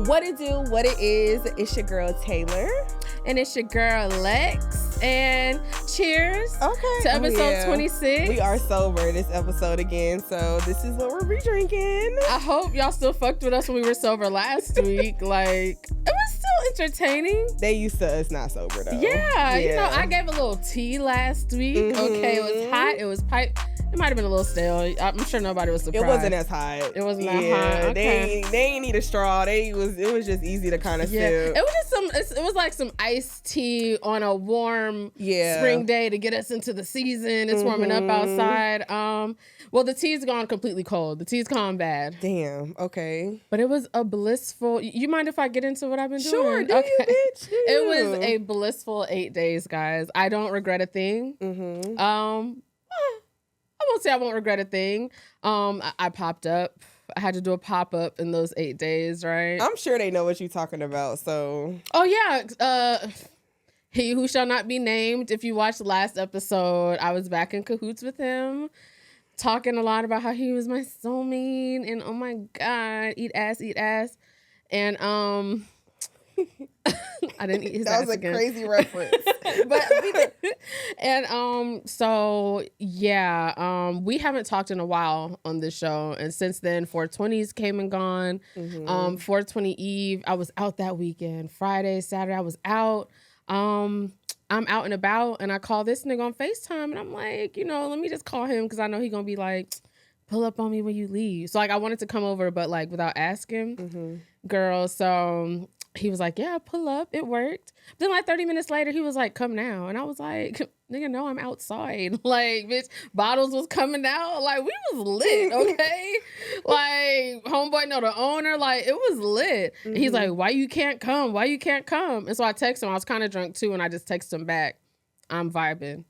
What it do, what it is, it's your girl Taylor. And it's your girl Lex. And cheers to episode 26. We are sober this episode again, so this is what we're re-drinking. I hope y'all still fucked with us when we were sober last week. Like, it was still entertaining. They used to us not sober though. Yeah, you know, I gave a little tea last week. Mm-hmm. Okay, it was hot, it was pipe. It might have been a little stale. I'm sure nobody was surprised. It wasn't as hot. It wasn't that hot. Okay. They ain't need a straw. It was just easy to kind of sip. It was just it was like some iced tea on a warm spring day to get us into the season. It's warming up outside. Well, the tea's gone completely cold. The tea's gone bad. Damn. Okay. But it was a blissful. You mind if I get into what I've been doing? Sure, do you, bitch? It was a blissful 8 days, guys. I don't regret a thing. Mm-hmm. I won't say I won't regret a thing. I popped up. I had to do a pop-up in those 8 days, right? I'm sure they know what you're talking about, so. Oh, yeah. He who shall not be named. If you watched the last episode, I was back in cahoots with him, talking a lot about how he was my soulmate, and oh my God, eat ass. And, I didn't eat his ass again. That was a crazy reference. We haven't talked in a while on this show, and since then 420s came and gone. 420 Eve, I was out that weekend. Friday, Saturday, I was out. I'm out and about, and I call this nigga on FaceTime, and I'm like, let me just call him because I know he gonna be like, pull up on me when you leave. So like I wanted to come over, but like without asking, girl. So he was like, yeah, pull up. It worked. Then like 30 minutes later, he was like, come now. And I was like, nigga, no, I'm outside. Like, bitch, bottles was coming out. Like, we was lit, okay? Like, homeboy know the owner. Like, it was lit. And he's like, why you can't come? Why you can't come? And so I text him. I was kind of drunk too. And I just texted him back, I'm vibing.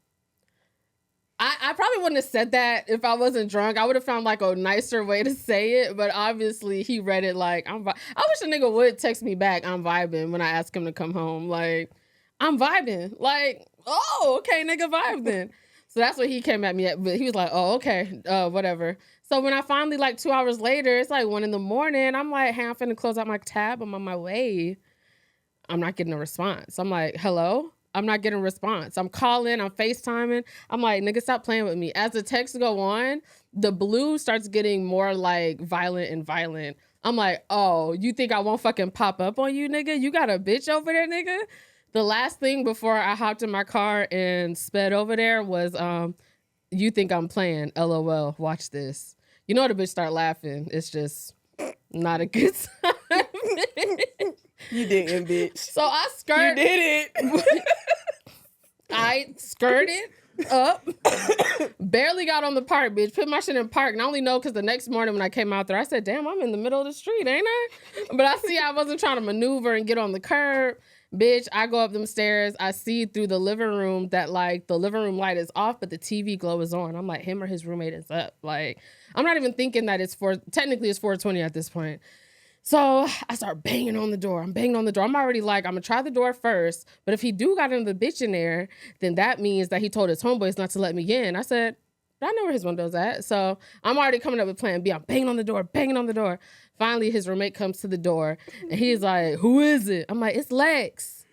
I probably wouldn't have said that if I wasn't drunk. I would have found like a nicer way to say it, but obviously he read it like I wish a nigga would text me back, I'm vibing, when I ask him to come home. Like, I'm vibing. Like, oh, okay, nigga, vibe then. So that's what he came at me at, but he was like, oh, okay, whatever. So when I finally, like 2 hours later, it's like 1 a.m, I'm like, hey, I'm finna close out my tab, I'm on my way. I'm not getting a response. I'm like, hello? I'm not getting a response. I'm calling, I'm FaceTiming. I'm like, nigga, stop playing with me. As the texts go on, the blue starts getting more like violent. I'm like, oh, you think I won't fucking pop up on you, nigga? You got a bitch over there, nigga? The last thing before I hopped in my car and sped over there was, you think I'm playing, LOL, watch this. You know the bitch start laughing. It's just not a good sign. You didn't, bitch. So I skirted. You did it. I skirted up, barely got on the park, bitch. Put my shit in park. And I only know because the next morning when I came out there, I said, damn, I'm in the middle of the street, ain't I? But I see I wasn't trying to maneuver and get on the curb. Bitch, I go up them stairs. I see through the living room that like the living room light is off, but the TV glow is on. I'm like, him or his roommate is up. Like, I'm not even thinking that technically it's 420 at this point. So I start banging on the door. I'm already like, I'm going to try the door first. But if he do got another bitch in there, then that means that he told his homeboys not to let me in. I said, I know where his window's at. So I'm already coming up with plan B. I'm banging on the door. Finally, his roommate comes to the door. And he's like, who is it? I'm like, it's Lex.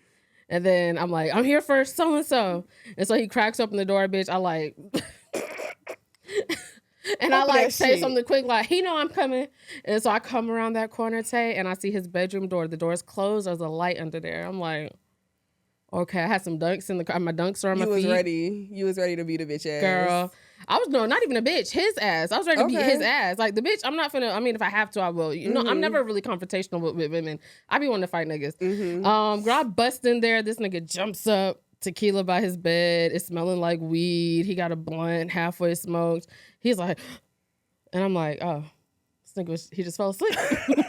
And then I'm like, I'm here for so-and-so. And so he cracks open the door, bitch. I like... And I like say something quick, like, he know I'm coming. And so I come around that corner, Tay, and I see his bedroom door. The door's closed. There's a light under there. I'm like, okay. I had some dunks in the car. My dunks are on my feet. You was ready to be the bitch ass. Girl. I was, no, not even a bitch. His ass. I was ready to beat his ass. Like, the bitch, I'm not finna, I mean, if I have to, I will. You know, I'm never really confrontational with women. I be wanting to fight niggas. Girl, I bust in there. This nigga jumps up. Tequila by his bed. It's smelling like weed. He got a blunt halfway smoked. He's like, and I'm like, oh, this nigga, he just fell asleep. But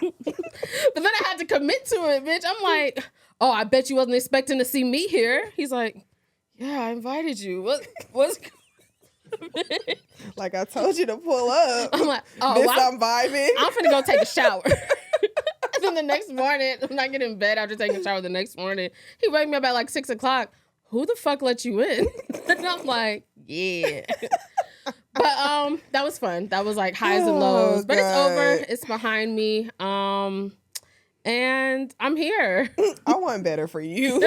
then I had to commit to it, bitch. I'm like, oh, I bet you wasn't expecting to see me here. He's like, yeah, I invited you. What's like I told you to pull up. I'm like, oh, I'm vibing. I'm finna go take a shower. Then the next morning, when I get in bed after taking a shower the next morning, he wake me up at like 6 o'clock. Who the fuck let you in? And I'm like, yeah. But that was fun. That was like highs and lows. But it's over. It's behind me. And I'm here. I want better for you.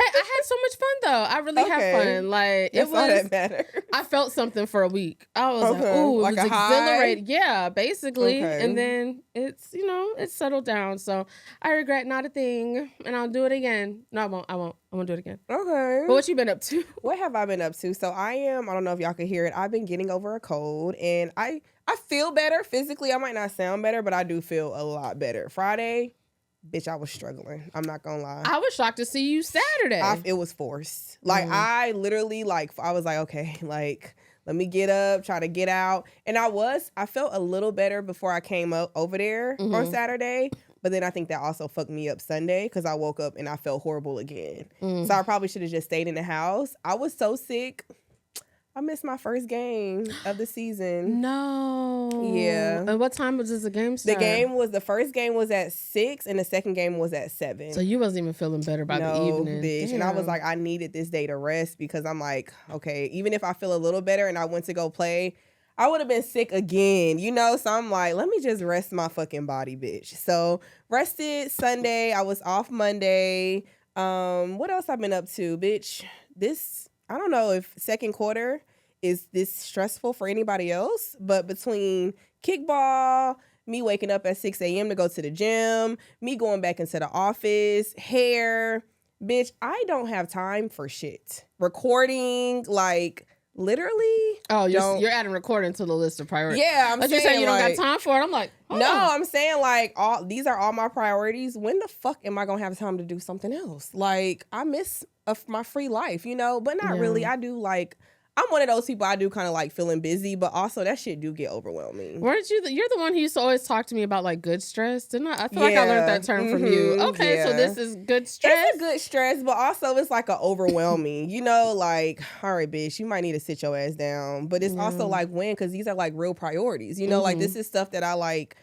I had so much fun though. I really had fun. Like That's it was all that matters. I felt something for a week. I was like, ooh, like it was exhilarating. high? Yeah, basically. Okay. And then it's settled down. So I regret not a thing. And I'll do it again. No, I won't do it again. Okay. But what you been up to? What have I been up to? So I don't know if y'all can hear it. I've been getting over a cold and I feel better physically. I might not sound better, but I do feel a lot better. Friday, bitch, I was struggling. I'm not gonna lie. I was shocked to see you Saturday. It was forced. Like I literally I was like, okay, like let me get up, try to get out. And I felt a little better before I came up over there on Saturday. But then I think that also fucked me up Sunday because I woke up and I felt horrible again. So I probably should have just stayed in the house. I was so sick. I missed my first game of the season. No. Yeah. And what time does the game start? The first game was at 6 and the second game was at 7. So you wasn't even feeling better by the evening. Bitch. Damn. And I was like, I needed this day to rest because I'm like, okay, even if I feel a little better and I went to go play, I would have been sick again, So I'm like, let me just rest my fucking body, bitch. So rested Sunday. I was off Monday. What else I've been up to, bitch? I don't know if second quarter is this stressful for anybody else, but between kickball, me waking up at 6 a.m. to go to the gym, me going back into the office, hair, bitch, I don't have time for shit. Recording, like, literally. Oh, you're adding recording to the list of priorities. Yeah, I'm saying, you're saying you don't got time for it. I'm like, no, I'm saying like these are all my priorities. When the fuck am I gonna have time to do something else? Like I miss my free life, but not really. I do like. I'm one of those people. I do kind of like feeling busy, but also that shit do get overwhelming. Weren't you? You're the one who used to always talk to me about like good stress, didn't I? I feel like I learned that term from you. Okay, so this is good stress. It's a good stress, but also it's like a overwhelming. Like, all right, bitch, you might need to sit your ass down. But it's also like when, because these are like real priorities. Like this is stuff that I like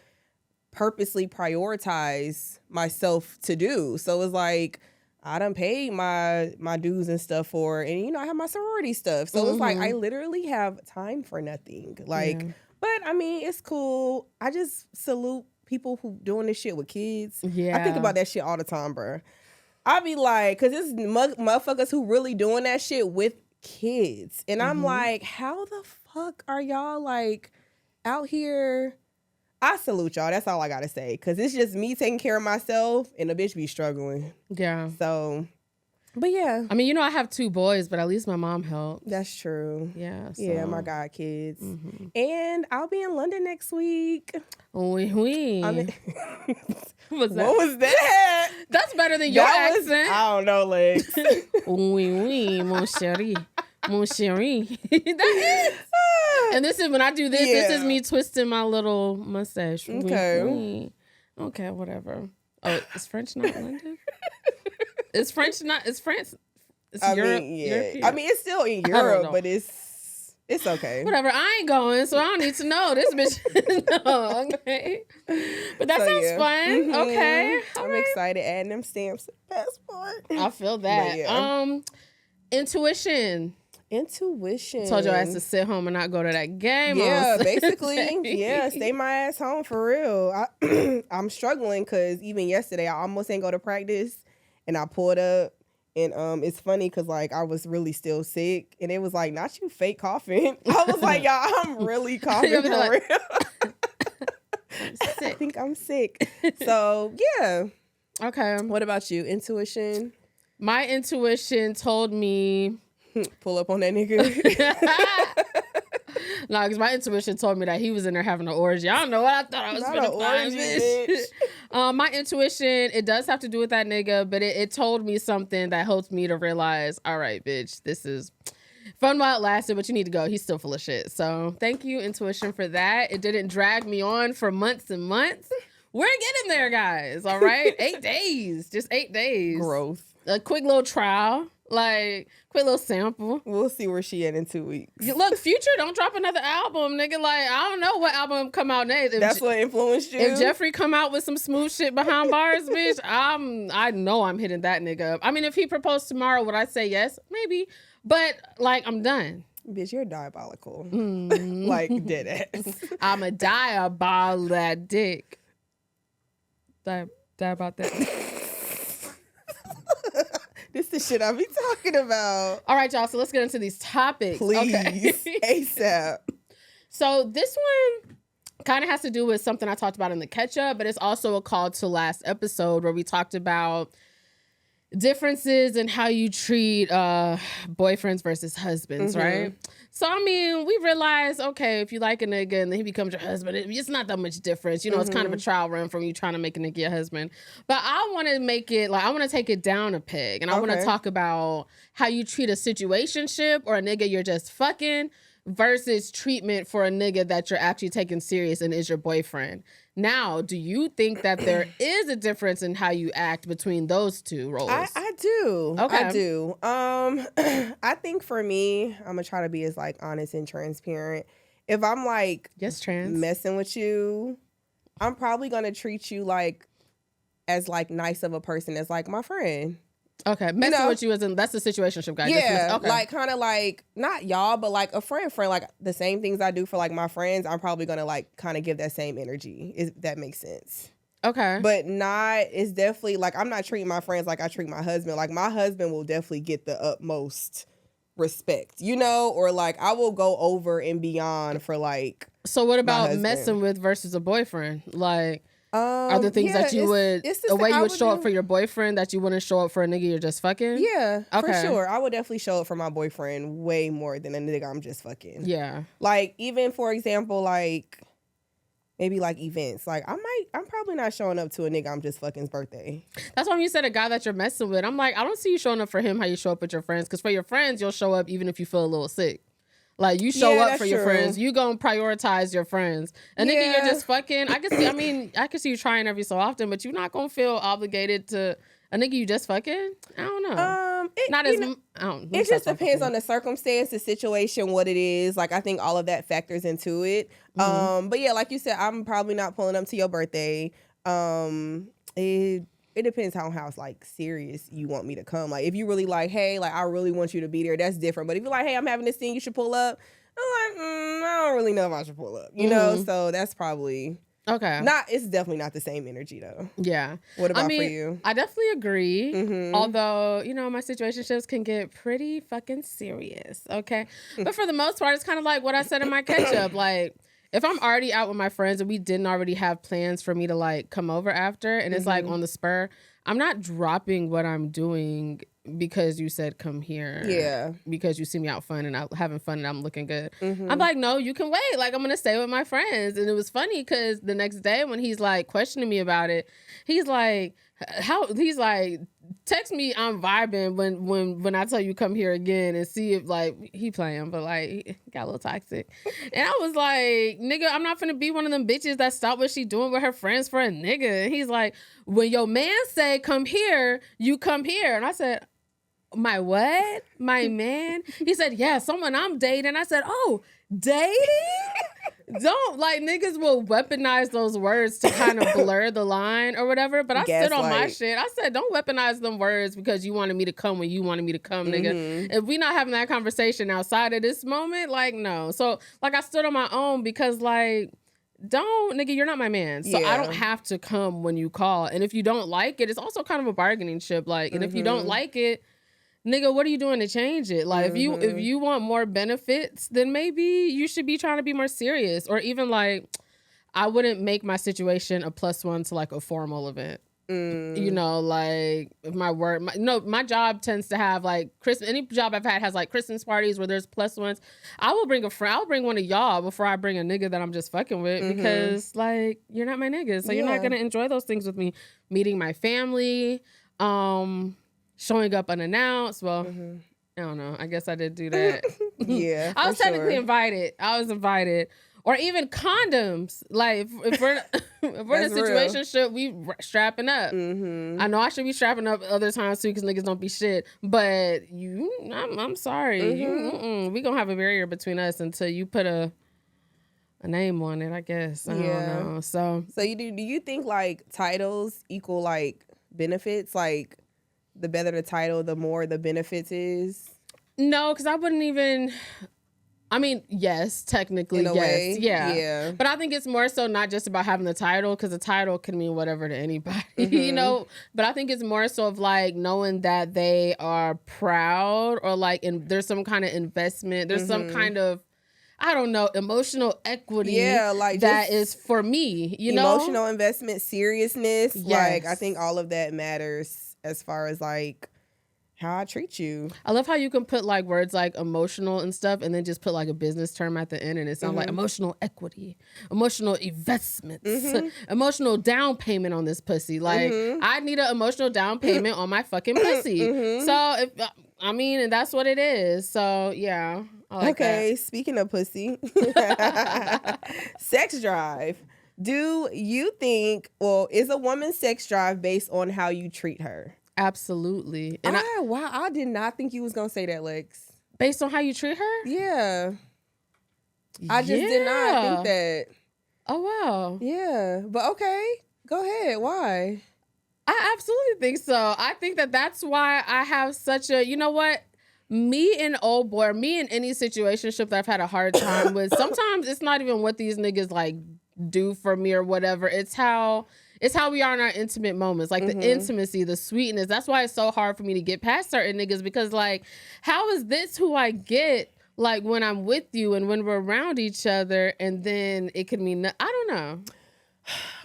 purposely prioritize myself to do. So it's like. I done paid my dues and stuff for it. And, I have my sorority stuff. So it's like, I literally have time for nothing. Like, but I mean, it's cool. I just salute people who doing this shit with kids. Yeah. I think about that shit all the time, bro. I be like, cause it's motherfuckers who really doing that shit with kids. And I'm like, how the fuck are y'all like out here? I salute y'all. That's all I gotta say. Cause it's just me taking care of myself and the bitch be struggling. Yeah. So, but yeah. I mean, I have 2 boys, but at least my mom helped. That's true. Yeah. So. Yeah, my god kids. And I'll be in London next week. Oui. What's What was that? That's better than your accent. I don't know, Lex. Oui, mon chéri. Mon chéri. That is. And this is when I do this. Yeah. This is me twisting my little mustache. Okay. Oui. Okay, whatever. Oh, is French not London? Is French not? Is France? It's Europe. Mean, yeah. European. I mean, it's still in Europe, but it's okay. Whatever. I ain't going, so I don't need to know. This bitch. No, okay. But that sounds fun. Okay. I'm excited adding them stamps to the passport. I feel that. Intuition. Told your ass to sit home and not go to that game. Yeah, basically. Yeah, stay my ass home for real. I'm struggling because even yesterday I almost didn't go to practice and I pulled up and it's funny because like I was really still sick and it was like, not you fake coughing. I was like, y'all, I'm really coughing for real. I think I'm sick. So yeah. Okay. What about you? Intuition? My intuition told me pull up on that nigga. No, because my intuition told me that he was in there having an orgy. I don't know what I thought I was going to find, bitch. My intuition, it does have to do with that nigga, but it told me something that helped me to realize, all right, bitch, this is fun while it lasted, but you need to go. He's still full of shit. So thank you, intuition, for that. It didn't drag me on for months and months. We're getting there, guys. All right. 8 days. Just 8 days. Growth. A quick little trial. Like, quick little sample. We'll see where she at in 2 weeks. Look, Future don't drop another album, nigga. Like, I don't know what album come out next. That's what influenced you? If Jeffrey come out with some smooth shit behind bars, bitch, I know I'm hitting that nigga up. I mean, if he proposed tomorrow, would I say yes? Maybe. But, like, I'm done. Bitch, you're diabolical. Like, dead ass. I'm a diabol that dick. Die about that. This is shit I be talking about. All right, y'all. So let's get into these topics. Please. Okay. ASAP. So this one kind of has to do with something I talked about in the catch-up, but it's also a call to last episode where we talked about differences in how you treat boyfriends versus husbands, right? So, I mean, we realized, okay, if you like a nigga and then he becomes your husband, it's not that much difference. You know, it's kind of a trial run from you trying to make a nigga your husband. But I want to make it, like, I want to take it down a peg. And I want to talk about how you treat a situationship or a nigga you're just fucking versus treatment for a nigga that you're actually taking serious and is your boyfriend. Now, do you think that there is a difference in how you act between those two roles? I do. Okay. I do. I think for me, I'm gonna try to be as like honest and transparent. If I'm like messing with you, I'm probably gonna treat you like as like nice of a person as like my friend. Okay, messing with you as in that's the situationship guy. Yeah, okay. Like kind of like not y'all, but like a friend. Like the same things I do for like my friends, I'm probably gonna like kind of give that same energy. If that makes sense. Okay, but not. It's definitely like I'm not treating my friends like I treat my husband. Like my husband will definitely get the utmost respect, you know, or like I will go over and beyond for like. So what about messing with versus a boyfriend? Like. Are there things that you would, a way you would show up for your boyfriend that you wouldn't show up for a nigga you're just fucking? Yeah, for sure. I would definitely show up for my boyfriend way more than a nigga I'm just fucking. Yeah. Like, even, for example, like, maybe like events. Like, I'm probably not showing up to a nigga I'm just fucking's birthday. That's why when you said a guy that you're messing with, I'm like, I don't see you showing up for him how you show up with your friends. Because for your friends, you'll show up even if you feel a little sick. Like, you show up for your friends. You gonna prioritize your friends. A nigga you're just fucking, I can see you trying every so often, but you're not gonna feel obligated to a nigga you just fucking. I don't know. It just depends on the circumstance, the situation, what it is. Like, I think all of that factors into it. But yeah, like you said, I'm probably not pulling up to your birthday. It depends how like serious you want me to come. Like if you really like, hey, like I really want you to be there, that's different. But if you're like, hey, I'm having this thing, you should pull up. I'm like, I don't really know if I should pull up. You know, so that's probably it's definitely not the same energy though. Yeah. What about for you? I definitely agree. Although, you know, my situationships can get pretty fucking serious. Okay. But for the most part, it's kind of like what I said in my catch up. Like, if I'm already out with my friends and we didn't already have plans for me to like come over after and it's like on the spur, I'm not dropping what I'm doing because you said come here. Yeah. Because you see me out fun and out having fun and I'm looking good. I'm like, no, you can wait. Like I'm going to stay with my friends. And it was funny because the next day when he's like questioning me about it, he's like, text me I'm vibing when I tell you come here again and see if like he playing, but like he got a little toxic. And I was like, nigga, I'm not finna be one of them bitches that stop what she doing with her friends for a nigga. And he's like, when your man say come here, you come here. And I said, my what? My man? He said, yeah, someone I'm dating. I said, oh, dating? Don't, like, niggas will weaponize those words to kind of blur the line or whatever. But I stood on my shit. I said, don't weaponize them words because you wanted me to come when you wanted me to come, nigga. If we not having that conversation outside of this moment, like, no. So, like, I stood on my own because, like, nigga, you're not my man. So I don't have to come when you call. And if you don't like it, it's also kind of a bargaining chip. Like, and if you don't like it, nigga, what are you doing to change it? Like, if you want more benefits, then maybe you should be trying to be more serious. Or even, like, I wouldn't make my situation a +1 to, like, a formal event. You know, like, if my job tends to have, like, any job I've had has, like, Christmas parties where there's +1s. I will bring a friend. I'll bring one of y'all before I bring a nigga that I'm just fucking with because, like, you're not my nigga. So you're not going to enjoy those things with me. Meeting my family, showing up unannounced. Well, I don't know. I guess I did do that. Yeah. I was technically invited. I was invited. Or even condoms. Like if we're if we're in a situationship, we strapping up. I know I should be strapping up other times too, because niggas don't be shit. But I'm sorry, we gonna have a barrier between us until you put a name on it, I guess. I don't know. So you do you think like titles equal like benefits? Like the better the title, the more the benefits is? No, because I wouldn't even. I mean, yes, technically, yes. Way, yeah. But I think it's more so not just about having the title, because the title can mean whatever to anybody, you know? But I think it's more so of like knowing that they are proud, or like there's some kind of investment. There's some kind of, I don't know, emotional equity like that is for me, you know? Emotional investment, seriousness. Yes. Like, I think all of that matters as far as like how I treat you. I love how you can put like words like emotional and stuff, and then just put like a business term at the end, and it sounds like emotional equity, emotional investments, emotional down payment on this pussy. Like I need an emotional down payment on my fucking pussy. So if and that's what it is. So yeah. I like that. Speaking of pussy, sex drive. Do you think, is a woman's sex drive based on how you treat her? Absolutely. And I did not think you was gonna say that, Lex. Based on how you treat her? Yeah. I just did not think that. Oh wow. Yeah. But okay. Go ahead. Why? I absolutely think so. I think that's why I have such a, you know what? Me and old boy, me in any situationship that I've had a hard time with, sometimes it's not even what these niggas like do for me or whatever. It's how we are in our intimate moments, like the intimacy, the sweetness. That's why it's so hard for me to get past certain niggas, because like, how is this who I get like when I'm with you and when we're around each other, and then it could mean I don't know.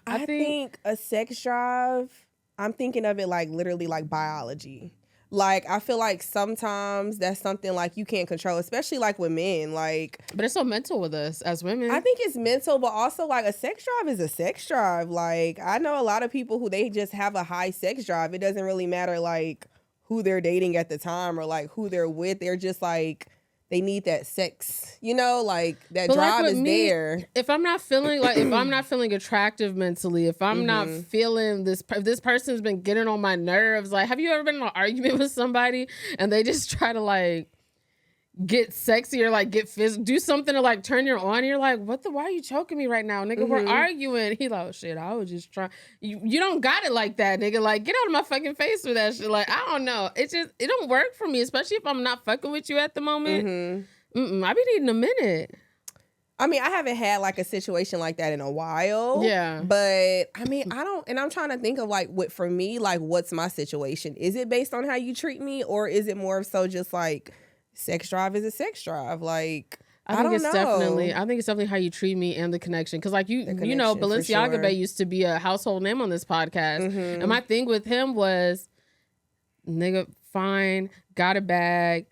I think a sex drive, I'm thinking of it like literally like biology. Like, I feel like sometimes that's something like you can't control, especially like with men. Like, but it's so mental with us as women. I think it's mental, but also like a sex drive is a sex drive. Like, I know a lot of people who they just have a high sex drive. It doesn't really matter like who they're dating at the time or like who they're with. They're just like, they need that sex, you know, like that drive is there. If I'm not feeling like, if I'm not feeling attractive mentally, if I'm not feeling this person's been getting on my nerves. Like, have you ever been in an argument with somebody and they just try to like get sexy or like get do something to like turn you on? You're like, why are you choking me right now, nigga? We're arguing. He like, oh, shit, I was just trying. You don't got it like that, nigga. Like, get out of my fucking face with that shit. Like, I don't know. It don't work for me, especially if I'm not fucking with you at the moment. I be needing a minute. I mean, I haven't had like a situation like that in a while. Yeah. But I mean, I'm trying to think of like for me, like what's my situation? Is it based on how you treat me, or is it more so just like sex drive is a sex drive? Like, I think it's definitely how you treat me and the connection. Cause like you know, Balenciaga Bay used to be a household name on this podcast. And my thing with him was, nigga, fine, got a bag,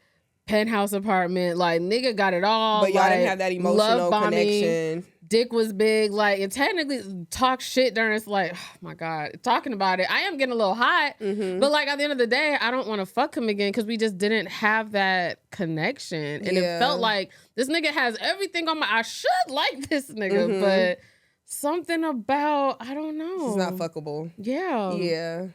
penthouse apartment, like nigga got it all. But y'all didn't have that emotional connection. Dick was big, like, and technically talk shit during, it's like, oh my God, talking about it, I am getting a little hot, but like at the end of the day, I don't want to fuck him again, because we just didn't have that connection. And it felt like this nigga has everything on I should like this nigga, but something about, I don't know. It's not fuckable. Yeah. Yeah.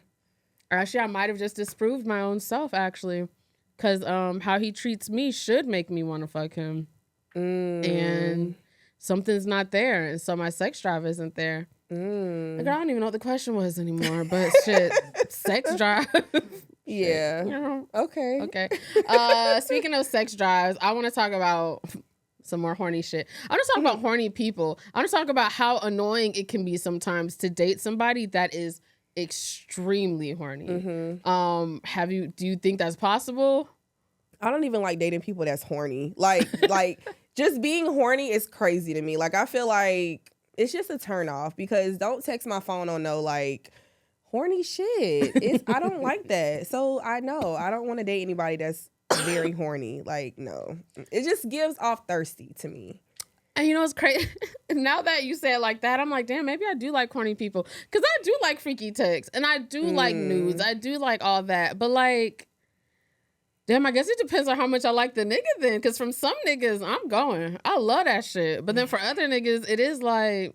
Or actually, I might have just disproved my own self, actually, because how he treats me should make me want to fuck him. And something's not there, and so my sex drive isn't there. Like, I don't even know what the question was anymore, but shit, sex drive. Yeah. You know? Okay. Speaking of sex drives, I want to talk about some more horny shit. I want to talk about horny people. I want to talk about how annoying it can be sometimes to date somebody that is extremely horny. Do you think that's possible? I don't even like dating people that's horny. Like just being horny is crazy to me. Like, I feel like it's just a turn off, because don't text my phone on no like horny shit. I don't like that. So I know I don't want to date anybody that's very horny. Like, no, it just gives off thirsty to me. And you know, it's crazy. Now that you say it like that, I'm like, damn, maybe I do like horny people, because I do like freaky texts, and I do like nudes. I do like all that, but like, Damn, I guess it depends on how much I like the nigga then. Because from some niggas, I'm going. I love that shit. But then for other niggas, it is like,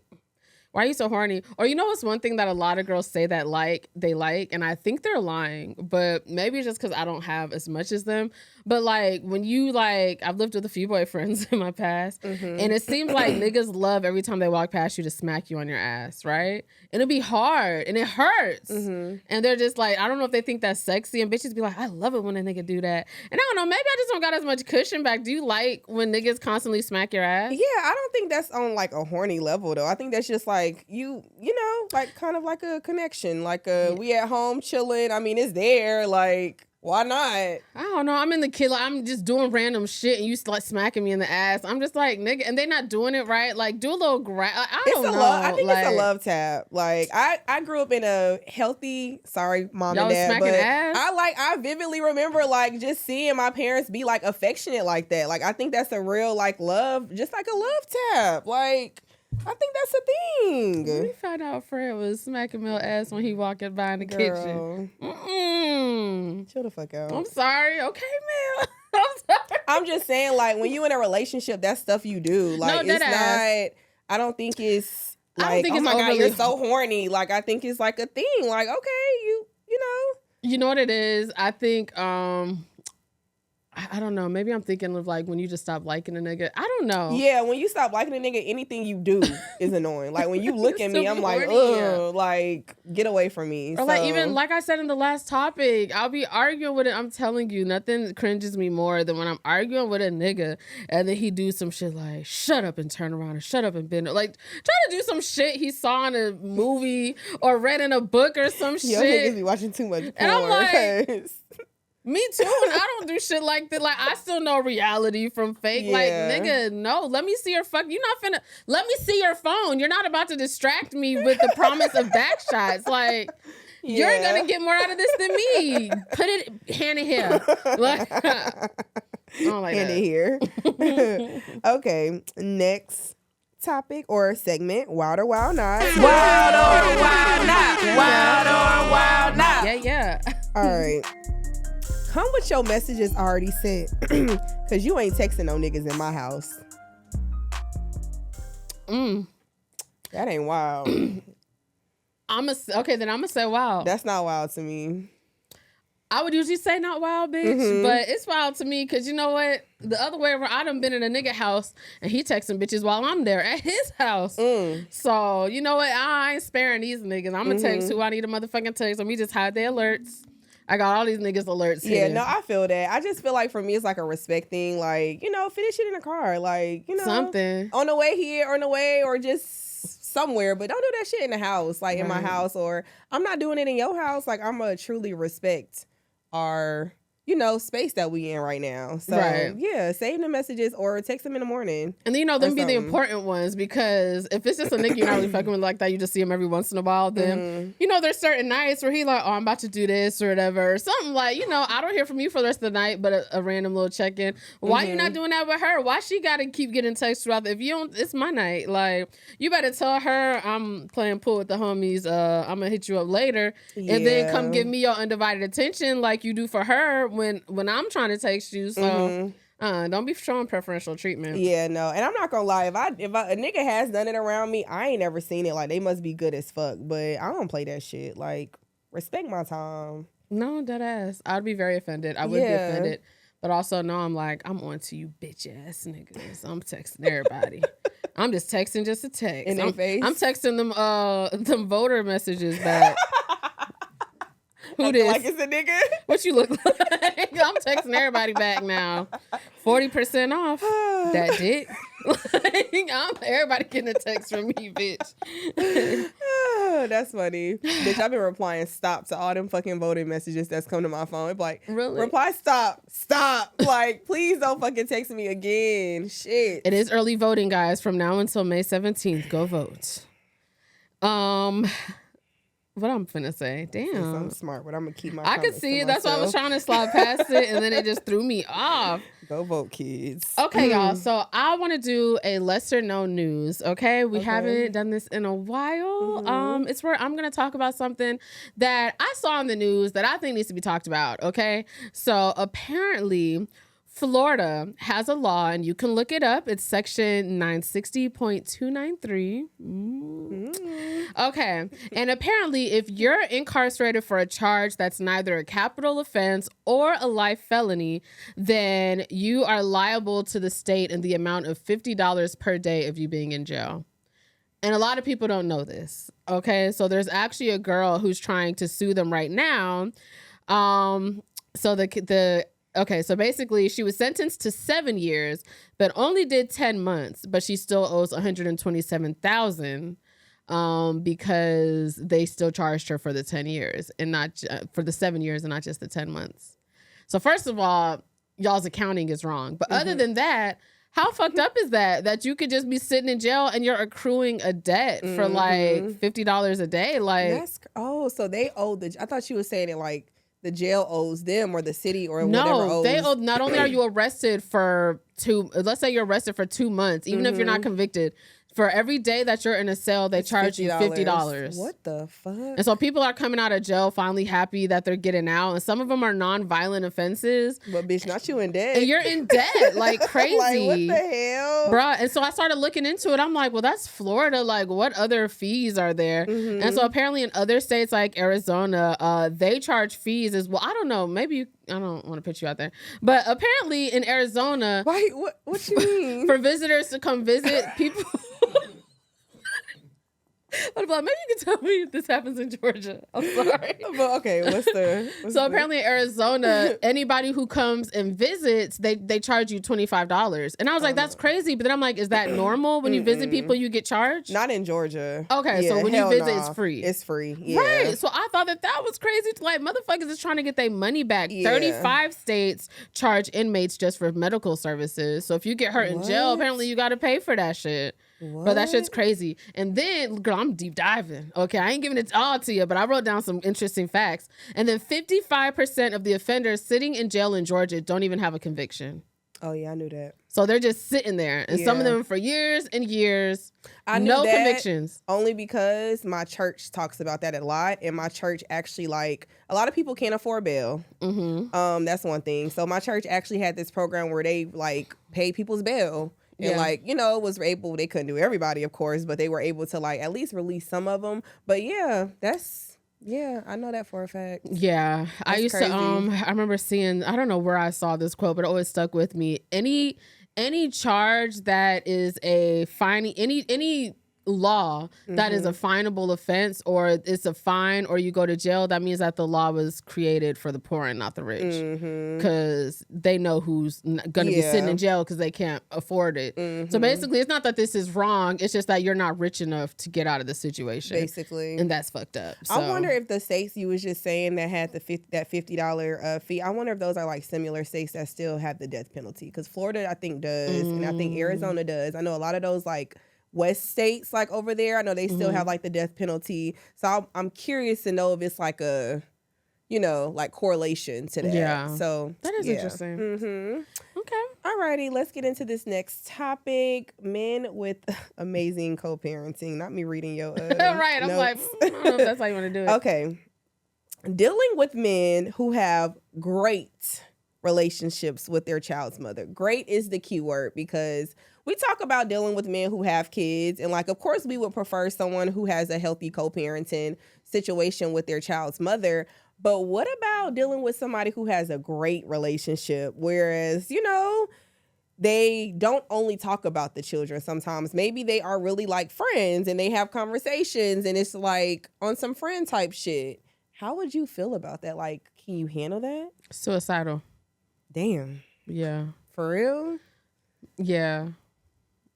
why are you so horny? Or you know what's one thing that a lot of girls say that they like, and I think they're lying, but maybe it's just because I don't have as much as them. But like when you like, I've lived with a few boyfriends in my past, and it seems like niggas love every time they walk past you to smack you on your ass, right? And it'll be hard and it hurts. And they're just like, I don't know if they think that's sexy, and bitches be like, I love it when a nigga do that. And I don't know, maybe I just don't got as much cushion back. Do you like when niggas constantly smack your ass? Yeah, I don't think that's on like a horny level though. I think that's just like you know, like kind of like a connection. Like we at home chilling. I mean, it's there. Like, why not? I don't know. I'm in the kid. Like, I'm just doing random shit, and you like smacking me in the ass. I'm just like, nigga, and they not doing it right. Like, do a little I don't know. I think it's a love tap. Like, I grew up in a healthy. Sorry, mom and dad, but ass? I vividly remember like just seeing my parents be like affectionate like that. Like, I think that's a real like love, just like a love tap. Like, I think that's a thing. Let me find out Fred was smacking Mel ass when he walking by in the kitchen. Chill the fuck out. I'm sorry. Okay, Mel. I'm sorry. I'm just saying, like, when you in a relationship, that's stuff you do. Like, no, it's not. I don't think it's like, oh my God, you're so horny. Like, I think it's like a thing. Like, okay, you know. You know what it is? I think I don't know. Maybe I'm thinking of like when you just stop liking a nigga. I don't know. Yeah, when you stop liking a nigga, anything you do is annoying. Like when you look at me, I'm like, ugh, like get away from me. Or like even like I said in the last topic, I'll be arguing with it. I'm telling you, nothing cringes me more than when I'm arguing with a nigga and then he do some shit like shut up and turn around and shut up and bend. Like try to do some shit he saw in a movie or read in a book or some shit. Niggas be watching too much porn. And I'm like, me too, and I don't do shit like that. Like, I still know reality from fake. Yeah. Like, nigga, no, let me see your you're not finna, let me see your phone. You're not about to distract me with the promise of back shots. Like, you're gonna get more out of this than me. Put it hand in here. Like, I don't like hand in here. Okay, next topic or segment, wild or wild not. Wild or wild not. Wild or wild not. Yeah. All right. Come with your messages already sent, cause you ain't texting no niggas in my house. That ain't wild. Okay, then I'm gonna say wild. That's not wild to me. I would usually say not wild, bitch, but it's wild to me because you know what? The other way around, I done been in a nigga house and he texting bitches while I'm there at his house. So you know what? I ain't sparing these niggas. I'm gonna text who I need a motherfucking text. Let me just hide their alerts. I got all these niggas alerts here. Yeah, no, I feel that. I just feel like for me, it's like a respect thing. Like, you know, finish it in the car. Like, you know. Something. On the way here, on the way, or just somewhere. But don't do that shit in the house. Like, in my house. Or I'm not doing it in your house. Like, I'm going to truly respect our, you know, space that we in right now. So, yeah, save the messages or text them in the morning. And then, you know, them be the important ones because if it's just a nigga you're not really fucking with like that, you just see him every once in a while, then, you know, there's certain nights where he like, oh, I'm about to do this or whatever. Or something like, you know, I don't hear from you for the rest of the night, but a random little check-in. Why you not doing that with her? Why she got to keep getting texts throughout if you don't, it's my night. Like, you better tell her I'm playing pool with the homies. I'm going to hit you up later. Yeah. And then come give me your undivided attention like you do for her when I'm trying to text you, so don't be showing preferential treatment. Yeah, no, and I'm not gonna lie. If a nigga has done it around me, I ain't never seen it. Like they must be good as fuck, but I don't play that shit. Like respect my time. No, dead ass. I'd be very offended. I would be offended, but also no, I'm like I'm on to you bitch ass niggas. I'm texting everybody. I'm just texting just to text. In their face. I'm texting them voter messages back. Who this? Like it's a nigga? What you look like? I'm texting everybody back now. 40% off. That dick. Everybody getting a text from me, bitch. Oh, that's funny. Bitch, I've been replying stop to all them fucking voting messages that's come to my phone. It's like, really? Reply stop. Like, please don't fucking text me again. Shit. It is early voting, guys. From now until May 17th. Go vote. What I'm finna say. Since I'm Damn. smart, but I'm gonna keep my. I could comments see to it. That's why I was myself. trying to slide past it, and then it just threw me off. Go vote, kids. Okay, y'all. So I want to do a lesser known news. Okay, we haven't done this in a while. It's where I'm gonna talk about something that I saw in the news that I think needs to be talked about. Okay, so apparently Florida has a law, and you can look it up. It's section 960.293. Okay. And apparently, if you're incarcerated for a charge that's neither a capital offense or a life felony, then you are liable to the state in the amount of $50 per day of you being in jail. And a lot of people don't know this. Okay. So there's actually a girl who's trying to sue them right now. Okay, so basically she was sentenced to 7 years, but only did 10 months, but she still owes $127,000 because they still charged her for the 10 years and not for the 7 years and not just the 10 months. So first of all, y'all's accounting is wrong. But other than that, how fucked up is that you could just be sitting in jail and you're accruing a debt for like $50 a day? Like, so they owe I thought she was saying it like the jail owes them or the city or whatever owes. No, they owe. Not only are you arrested for let's say you're arrested for 2 months, even if you're not convicted, for every day that you're in a cell, they charge you $50. What the fuck? And so people are coming out of jail finally happy that they're getting out. And some of them are non-violent offenses. But bitch, not you in debt. And you're in debt like crazy. Like, what the hell? Bruh. And so I started looking into it. I'm like, well, that's Florida. Like, what other fees are there? And so apparently in other states like Arizona, they charge fees as well. I don't know. Maybe I don't want to put you out there. But apparently in Arizona. Why? What you mean? For visitors to come visit people. But maybe you can tell me if this happens in Georgia. I'm sorry. But okay, what's so apparently in Arizona, anybody who comes and visits, they charge you $25. And I was like, that's crazy. But then I'm like, is that normal? When you visit people, you get charged? Not in Georgia. Okay, so when you visit, it's free. It's free. Yeah. Right. So I thought that was crazy. Like, motherfuckers is trying to get their money back. Yeah. 35 states charge inmates just for medical services. So if you get hurt in jail, apparently you got to pay for that shit. What? Bro, that shit's crazy. And then, girl, I'm deep diving. Okay, I ain't giving it all to you, but I wrote down some interesting facts. And then 55% of the offenders sitting in jail in Georgia don't even have a conviction. Oh, yeah, I knew that. So they're just sitting there. And some of them for years and years. I knew no that convictions. Only because my church talks about that a lot. And my church actually, like, a lot of people can't afford bail. That's one thing. So my church actually had this program where they, like, pay people's bail. And like, you know, they couldn't do everybody, of course, but they were able to like at least release some of them. But yeah, I know that for a fact. Yeah. I used crazy. to, I remember seeing, I don't know where I saw this quote, but it always stuck with me. Any charge that is a fine, any law that is a finable offense or it's a fine or you go to jail, that means that the law was created for the poor and not the rich, because they know who's going to be sitting in jail because they can't afford it. So basically it's not that this is wrong, it's just that you're not rich enough to get out of the situation, basically, and that's fucked up. So I wonder if the states you was just saying that had that $50 fee, I wonder if those are like similar states that still have the death penalty, because Florida I think does, and I think Arizona does. I know a lot of those like West states, like over there, I know they still have like the death penalty. So I'm curious to know if it's like a, you know, like correlation to that. Yeah. So that is interesting. Okay. Alrighty, let's get into this next topic. Men with amazing co-parenting. Not me reading your right. I'm like, I don't know if that's how you want to do it. Okay. Dealing with men who have great relationships with their child's mother. Great is the key word, because we talk about dealing with men who have kids, and like, of course, we would prefer someone who has a healthy co-parenting situation with their child's mother. But what about dealing with somebody who has a great relationship, whereas, you know, they don't only talk about the children sometimes. Maybe they are really like friends and they have conversations and it's like on some friend type shit. How would you feel about that? Like, can you handle that? Suicidal. Damn. Yeah. For real? Yeah.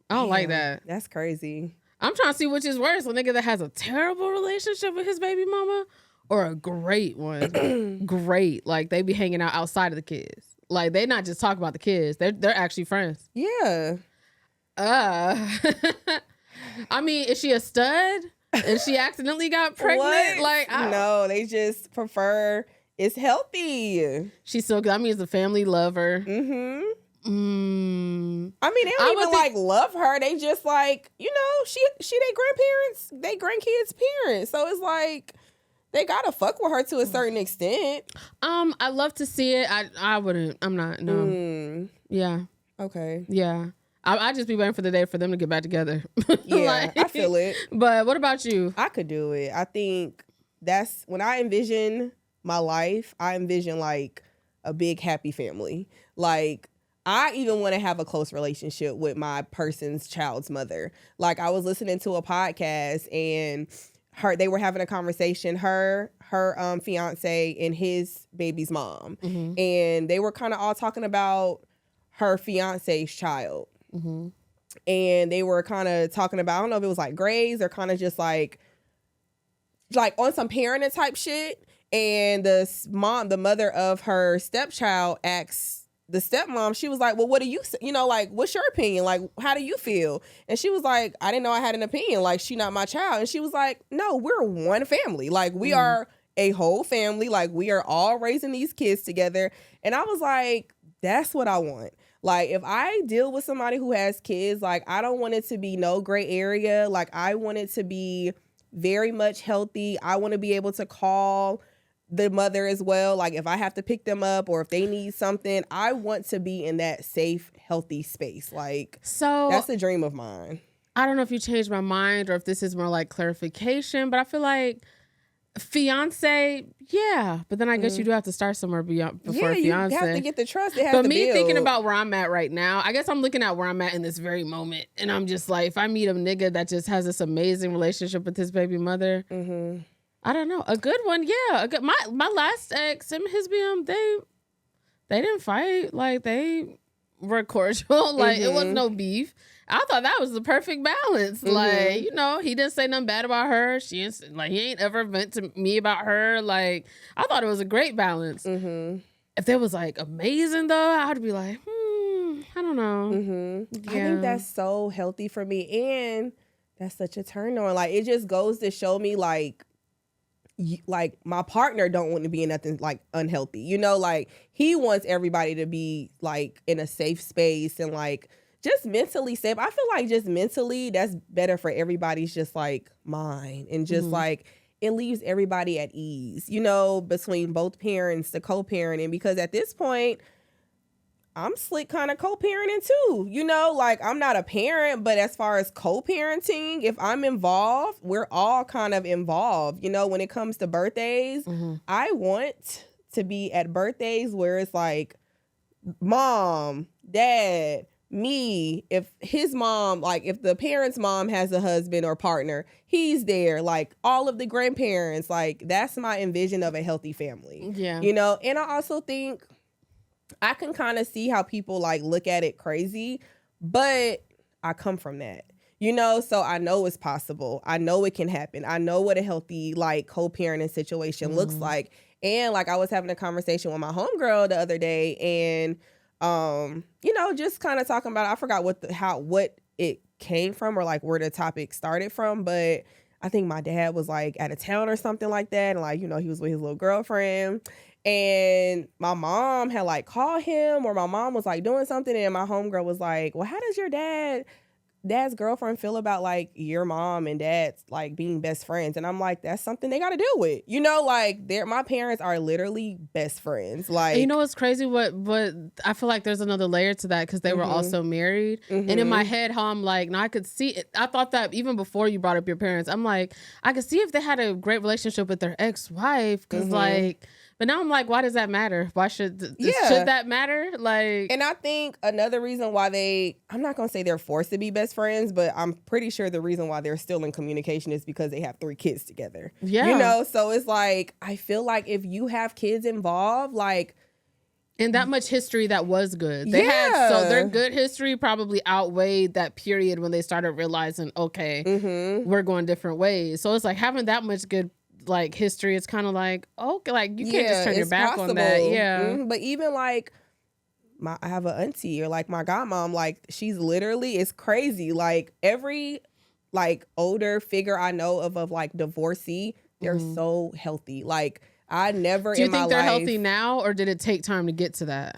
I don't like that. That's crazy. I'm trying to see which is worse, a nigga that has a terrible relationship with his baby mama or a great one. Great. Like, they be hanging out outside of the kids. Like, they not just talk about the kids. They're actually friends. Yeah. I mean, is she a stud? and she accidentally got pregnant. What? Like, no, they just prefer it's healthy. She's so good. I mean, as a family lover. Mm-hmm. Mm. I mean, they don't even like love her. They just like, you know, she they grandkids' parents. So it's like they gotta fuck with her to a certain extent. I love to see it. I wouldn't. I'm not. No. Yeah. Okay. Yeah. I just be waiting for the day for them to get back together. Yeah, I feel it. But what about you? I could do it. I think that's when I envision my life. I envision like a big happy family. Like, I even want to have a close relationship with my person's child's mother. Like, I was listening to a podcast and they were having a conversation, her fiance and his baby's mom. Mm-hmm. And they were kind of all talking about her fiance's child. Mm-hmm. And they were kind of talking about, I don't know if it was like grades or kind of just like on some parenting type shit. And the mother of her stepchild asks the stepmom, she was like, well, what do you like, what's your opinion? Like, how do you feel? And she was like, I didn't know I had an opinion. Like, she not my child. And she was like, no, we're one family. Like, we are a whole family. Like, we are all raising these kids together. And I was like, that's what I want. Like, if I deal with somebody who has kids, like, I don't want it to be no gray area. Like, I want it to be very much healthy. I want to be able to call the mother as well. Like, if I have to pick them up or if they need something, I want to be in that safe, healthy space. Like, so that's a dream of mine. I don't know if you changed my mind or if this is more like clarification, but I feel like fiance, yeah. But then I guess you do have to start somewhere before fiance. You have to get the trust. It has but to me build. Thinking about where I'm at right now, I guess I'm looking at where I'm at in this very moment. And I'm just like, if I meet a nigga that just has this amazing relationship with his baby mother, I don't know. A good one, yeah. My last ex, him and his BM, they didn't fight. Like, they were cordial. Like, it was no beef. I thought that was the perfect balance. Like, you know, he didn't say nothing bad about her. He ain't ever vent to me about her. Like, I thought it was a great balance. If they was like amazing though, I'd be like, I don't know. Yeah. I think that's so healthy for me, and that's such a turn on. Like, it just goes to show me like my partner don't want to be in nothing like unhealthy. You know, like, he wants everybody to be like in a safe space and like just mentally safe. I feel like just mentally that's better for everybody's just like mind, and just like it leaves everybody at ease, you know, between both parents, the co-parenting, because at this point I'm slick kind of co-parenting too, you know, like I'm not a parent, but as far as co-parenting, if I'm involved, we're all kind of involved, you know. When it comes to birthdays, I want to be at birthdays where it's like mom, dad, me, if his mom, like if the parent's mom has a husband or partner, he's there, like all of the grandparents, like that's my envision of a healthy family. Yeah. You know, and I also think I can kind of see how people like look at it crazy, but I come from that, you know, so I know it's possible. I know it can happen. I know what a healthy like co-parenting situation looks like. And like I was having a conversation with my homegirl the other day, and you know, just kind of talking about, I forgot what it came from or like where the topic started from, but I think my dad was like out of town or something like that, and like, you know, he was with his little girlfriend, and my mom had like called him, or my mom was like doing something, and my homegirl was like, well, how does your dad's girlfriend feel about like your mom and dad's like being best friends? And I'm like, that's something they got to deal with, you know, like my parents are literally best friends. Like, and you know what's crazy? What I feel like there's another layer to that, because they were also married. And in my head, how I'm like, no, I could see it. I thought that even before you brought up your parents, I'm like, I could see if they had a great relationship with their ex-wife, because like, but now I'm like, why does that matter? Why should that matter? Like, and I think another reason why I'm not going to say they're forced to be best friends, but I'm pretty sure the reason why they're still in communication is because they have 3 kids together. Yeah. You know, so it's like, I feel like if you have kids involved, like, and that much history that was good. They had, so their good history probably outweighed that period when they started realizing, okay, we're going different ways. So it's like having that much good like history, it's kind of like, okay, like you can't just turn your back on that. But even like I have an auntie or like my godmom, like she's literally, it's crazy, like every like older figure I know of like divorcee, they're so healthy. Like I never Do you in my think they're life, healthy now, or did it take time to get to that?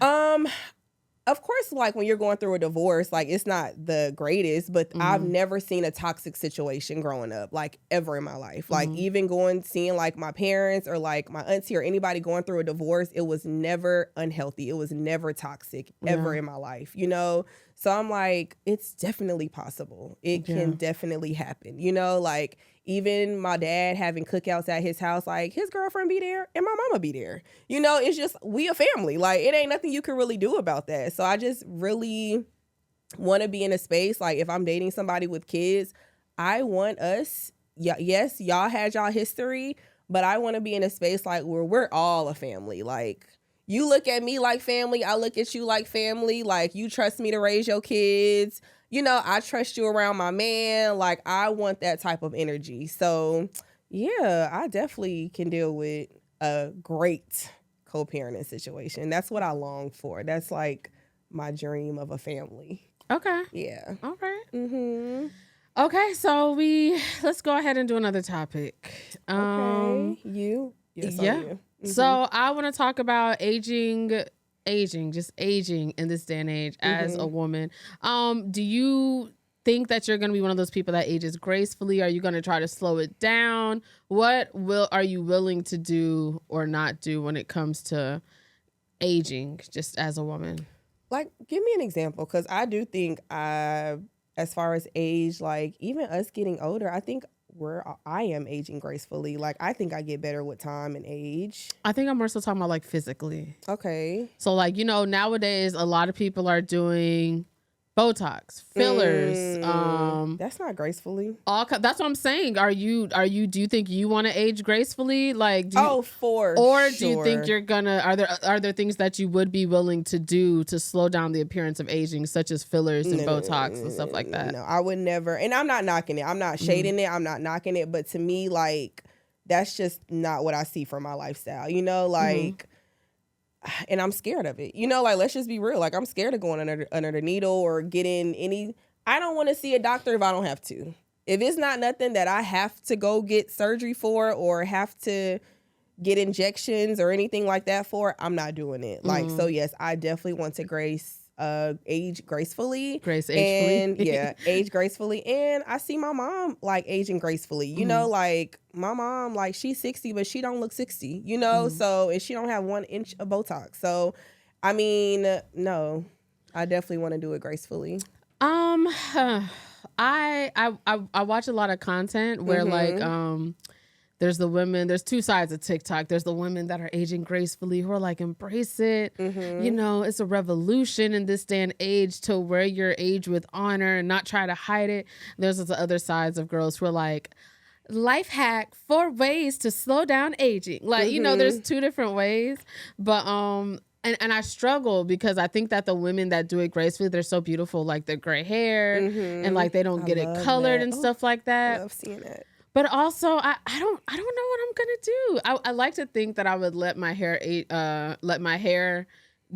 Of course, like when you're going through a divorce, like it's not the greatest, but I've never seen a toxic situation growing up, like ever in my life. Like even seeing like my parents or like my auntie or anybody going through a divorce, it was never unhealthy. It was never toxic ever in my life, you know? So I'm like, it's definitely possible. It can definitely happen, you know? Like even my dad having cookouts at his house, like his girlfriend be there and my mama be there. You know, it's just, we a family. Like it ain't nothing you can really do about that. So I just really want to be in a space, like if I'm dating somebody with kids, I want us, yes, y'all had y'all history, but I want to be in a space like where we're all a family. Like you look at me like family, I look at you like family. Like you trust me to raise your kids. You know, I trust you around my man. Like, I want that type of energy. So, yeah, I definitely can deal with a great co-parenting situation. That's what I long for. That's like my dream of a family. Okay. Yeah. All right. Mm-hmm. Okay, so let's go ahead and do another topic. Okay. You? Yes, yeah. You. Mm-hmm. So I want to talk about aging, just aging in this day and age as a woman. Do you think that you're going to be one of those people that ages gracefully? Are you going to try to slow it down? What are you willing to do or not do when it comes to aging just as a woman? Like, give me an example, because I do think as far as age, like even us getting older, I think I am aging gracefully. Like I think I get better with time and age. I think I'm more so talking about like physically. Okay. So like, you know, nowadays a lot of people are doing Botox, fillers. That's not gracefully. That's what I'm saying. Do you think you want to age gracefully? Like, do you think you're gonna? Are there things that you would be willing to do to slow down the appearance of aging, such as fillers and Botox and stuff like that? No, I would never. And I'm not knocking it. I'm not shading it. I'm not knocking it. But to me, like that's just not what I see for my lifestyle. You know, like. And I'm scared of it. You know, like, let's just be real. Like, I'm scared of going under the needle or getting any... I don't want to see a doctor if I don't have to. If it's not nothing that I have to go get surgery for or have to get injections or anything like that for, I'm not doing it. Like, so yes, I definitely want to age gracefully. Age gracefully. And I see my mom like aging gracefully. You know, like my mom, like she's 60, but she don't look 60, you know? So, and she don't have 1 inch of Botox. So, I mean, no, I definitely want to do it gracefully. I watch a lot of content where like, there's two sides of TikTok. There's the women that are aging gracefully who are like, embrace it. You know, it's a revolution in this day and age to wear your age with honor and not try to hide it. There's the other sides of girls who are like, life hack 4 ways to slow down aging. Like, you know, there's 2 different ways. But, and I struggle because I think that the women that do it gracefully, they're so beautiful. Like their gray hair and like they don't get it colored and stuff like that. I love seeing it. But also, I don't know what I'm gonna do. I like to think that I would let my hair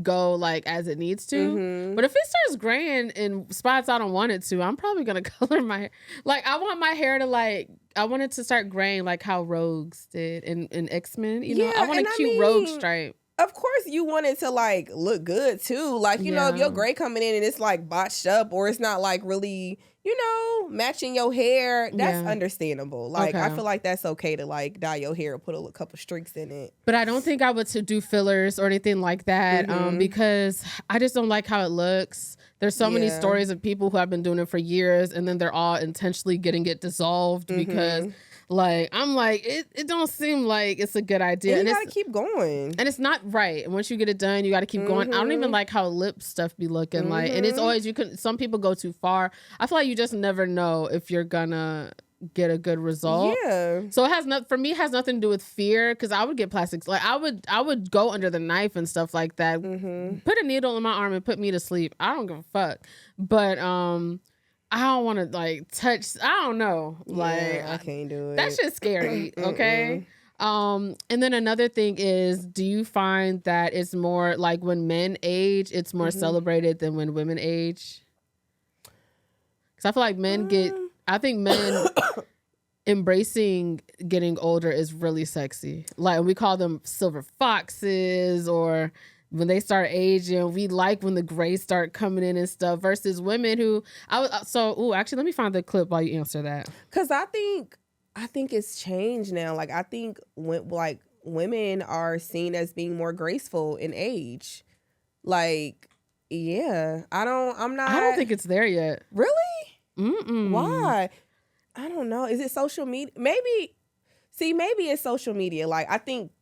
go like as it needs to. But if it starts graying in spots I don't want it to, I'm probably gonna color my hair. Like I want my hair to I want it to start graying like how Rogues did in X-Men. You know, I want a cute Rogue stripe. Of course you want it to like look good too. Like, you know, if your gray coming in and it's like botched up or it's not like really, you know, matching your hair, that's understandable. Like, I feel like that's okay to like dye your hair or put a couple streaks in it. But I don't think I would to do fillers or anything like that because I just don't like how it looks. There's so many stories of people who have been doing it for years and then they're all intentionally getting it dissolved because... Like, I'm like, it don't seem like it's a good idea. And you gotta keep going. And it's not right. And once you get it done, you gotta keep going. I don't even like how lip stuff be looking like. And it's always, some people go too far. I feel like you just never know if you're gonna get a good result. Yeah. So for me, it has nothing to do with fear because I would get plastics. Like, I would go under the knife and stuff like that. Put a needle in my arm and put me to sleep. I don't give a fuck. But, I don't want to like touch. I don't know. Like I can't do it. That's just scary. Okay. And then another thing is, do you find that it's more like when men age, it's more celebrated than when women age? Because I feel like men get. I think men embracing getting older is really sexy. Like we call them silver foxes, or when they start aging, we like when the gray start coming in and stuff. Versus women who actually, let me find the clip while you answer that. Because I think it's changed now. Like I think women are seen as being more graceful in age. Like, yeah, I don't think it's there yet. Really? Mm-mm. Why? I don't know. Is it social media? Maybe it's social media. Like, I think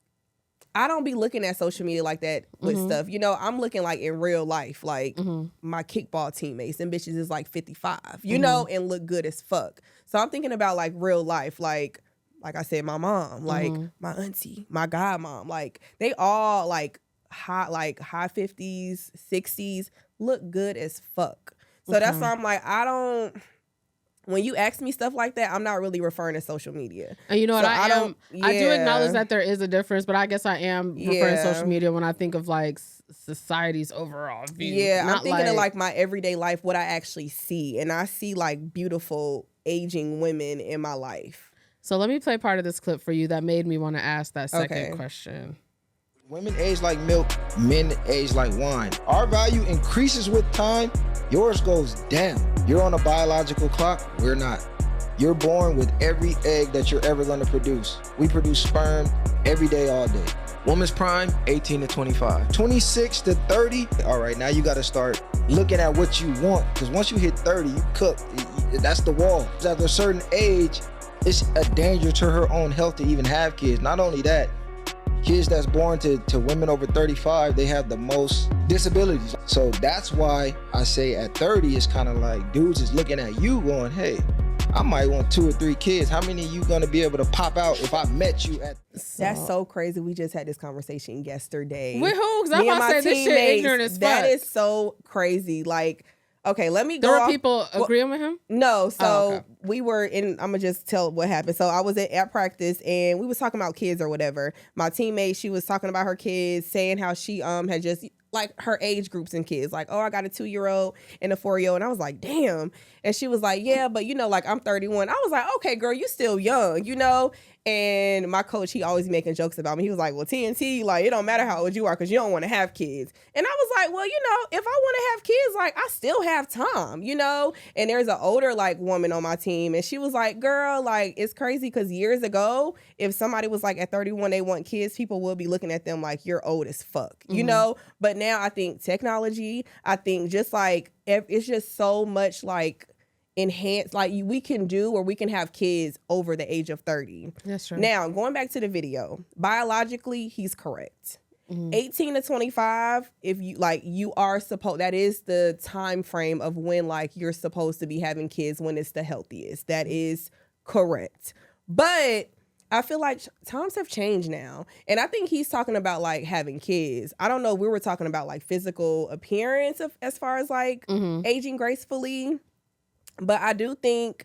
I don't be looking at social media like that with stuff. You know, I'm looking like in real life, like my kickball teammates and bitches is like 55, you know, and look good as fuck. So I'm thinking about like real life, like I said, my mom, like my auntie, my godmom, like they all like high 50s, 60s, look good as fuck. So that's why I'm like, when you ask me stuff like that, I'm not really referring to social media. And you know what, I do acknowledge that there is a difference, but I guess I am referring to social media when I think of like society's overall view. Yeah, I'm thinking of like my everyday life, what I actually see. And I see like beautiful aging women in my life. So let me play part of this clip for you that made me want to ask that second question. Women age like milk, men age like wine. Our value increases with time, yours goes down. You're on a biological clock, we're not. You're born with every egg that you're ever gonna produce. We produce sperm every day, all day. Woman's prime, 18 to 25. 26 to 30, all right, now you gotta start looking at what you want, because once you hit 30, you cook. That's the wall. At a certain age, it's a danger to her own health to even have kids. Not only that, kids that's born to women over 35, they have the most disabilities. So that's why I say at 30, it's kind of like dudes is looking at you going, hey, I might want 2 or 3 kids. How many of you gonna be able to pop out if I met you at... That's so crazy. We just had this conversation yesterday. With who? Because I'm about to say this shit ignorant as fuck. That is so crazy. Like, okay, let me go. There were people agreeing with him? No, so we were in, I'm gonna just tell what happened. So I was at practice and we was talking about kids or whatever. My teammate, she was talking about her kids, saying how she had just like her age groups and kids, like, oh, I got a 2-year-old and a 4-year-old. And I was like, damn. And she was like, yeah, but you know, like I'm 31. I was like, okay, girl, you still young, you know? And my coach, he always making jokes about me. He was like, well, TNT, like, it don't matter how old you are because you don't want to have kids. And I was like, well, you know, if I want to have kids, like, I still have time, you know? And there's an older, like, woman on my team. And she was like, girl, like, it's crazy because years ago, if somebody was like at 31, they want kids, people will be looking at them like, you're old as fuck, you know? But now I think technology, I think just like, it's just so much like, enhance, like we can do or we can have kids over the age of 30. That's true. Now, going back to the video, biologically, he's correct. 18 to 25, if you like, you are supposed, that is the time frame of when like you're supposed to be having kids when it's the healthiest. That is correct. But I feel like times have changed now. And I think he's talking about like having kids. I don't know. We were talking about like physical appearance of, as far as like aging gracefully. But I do think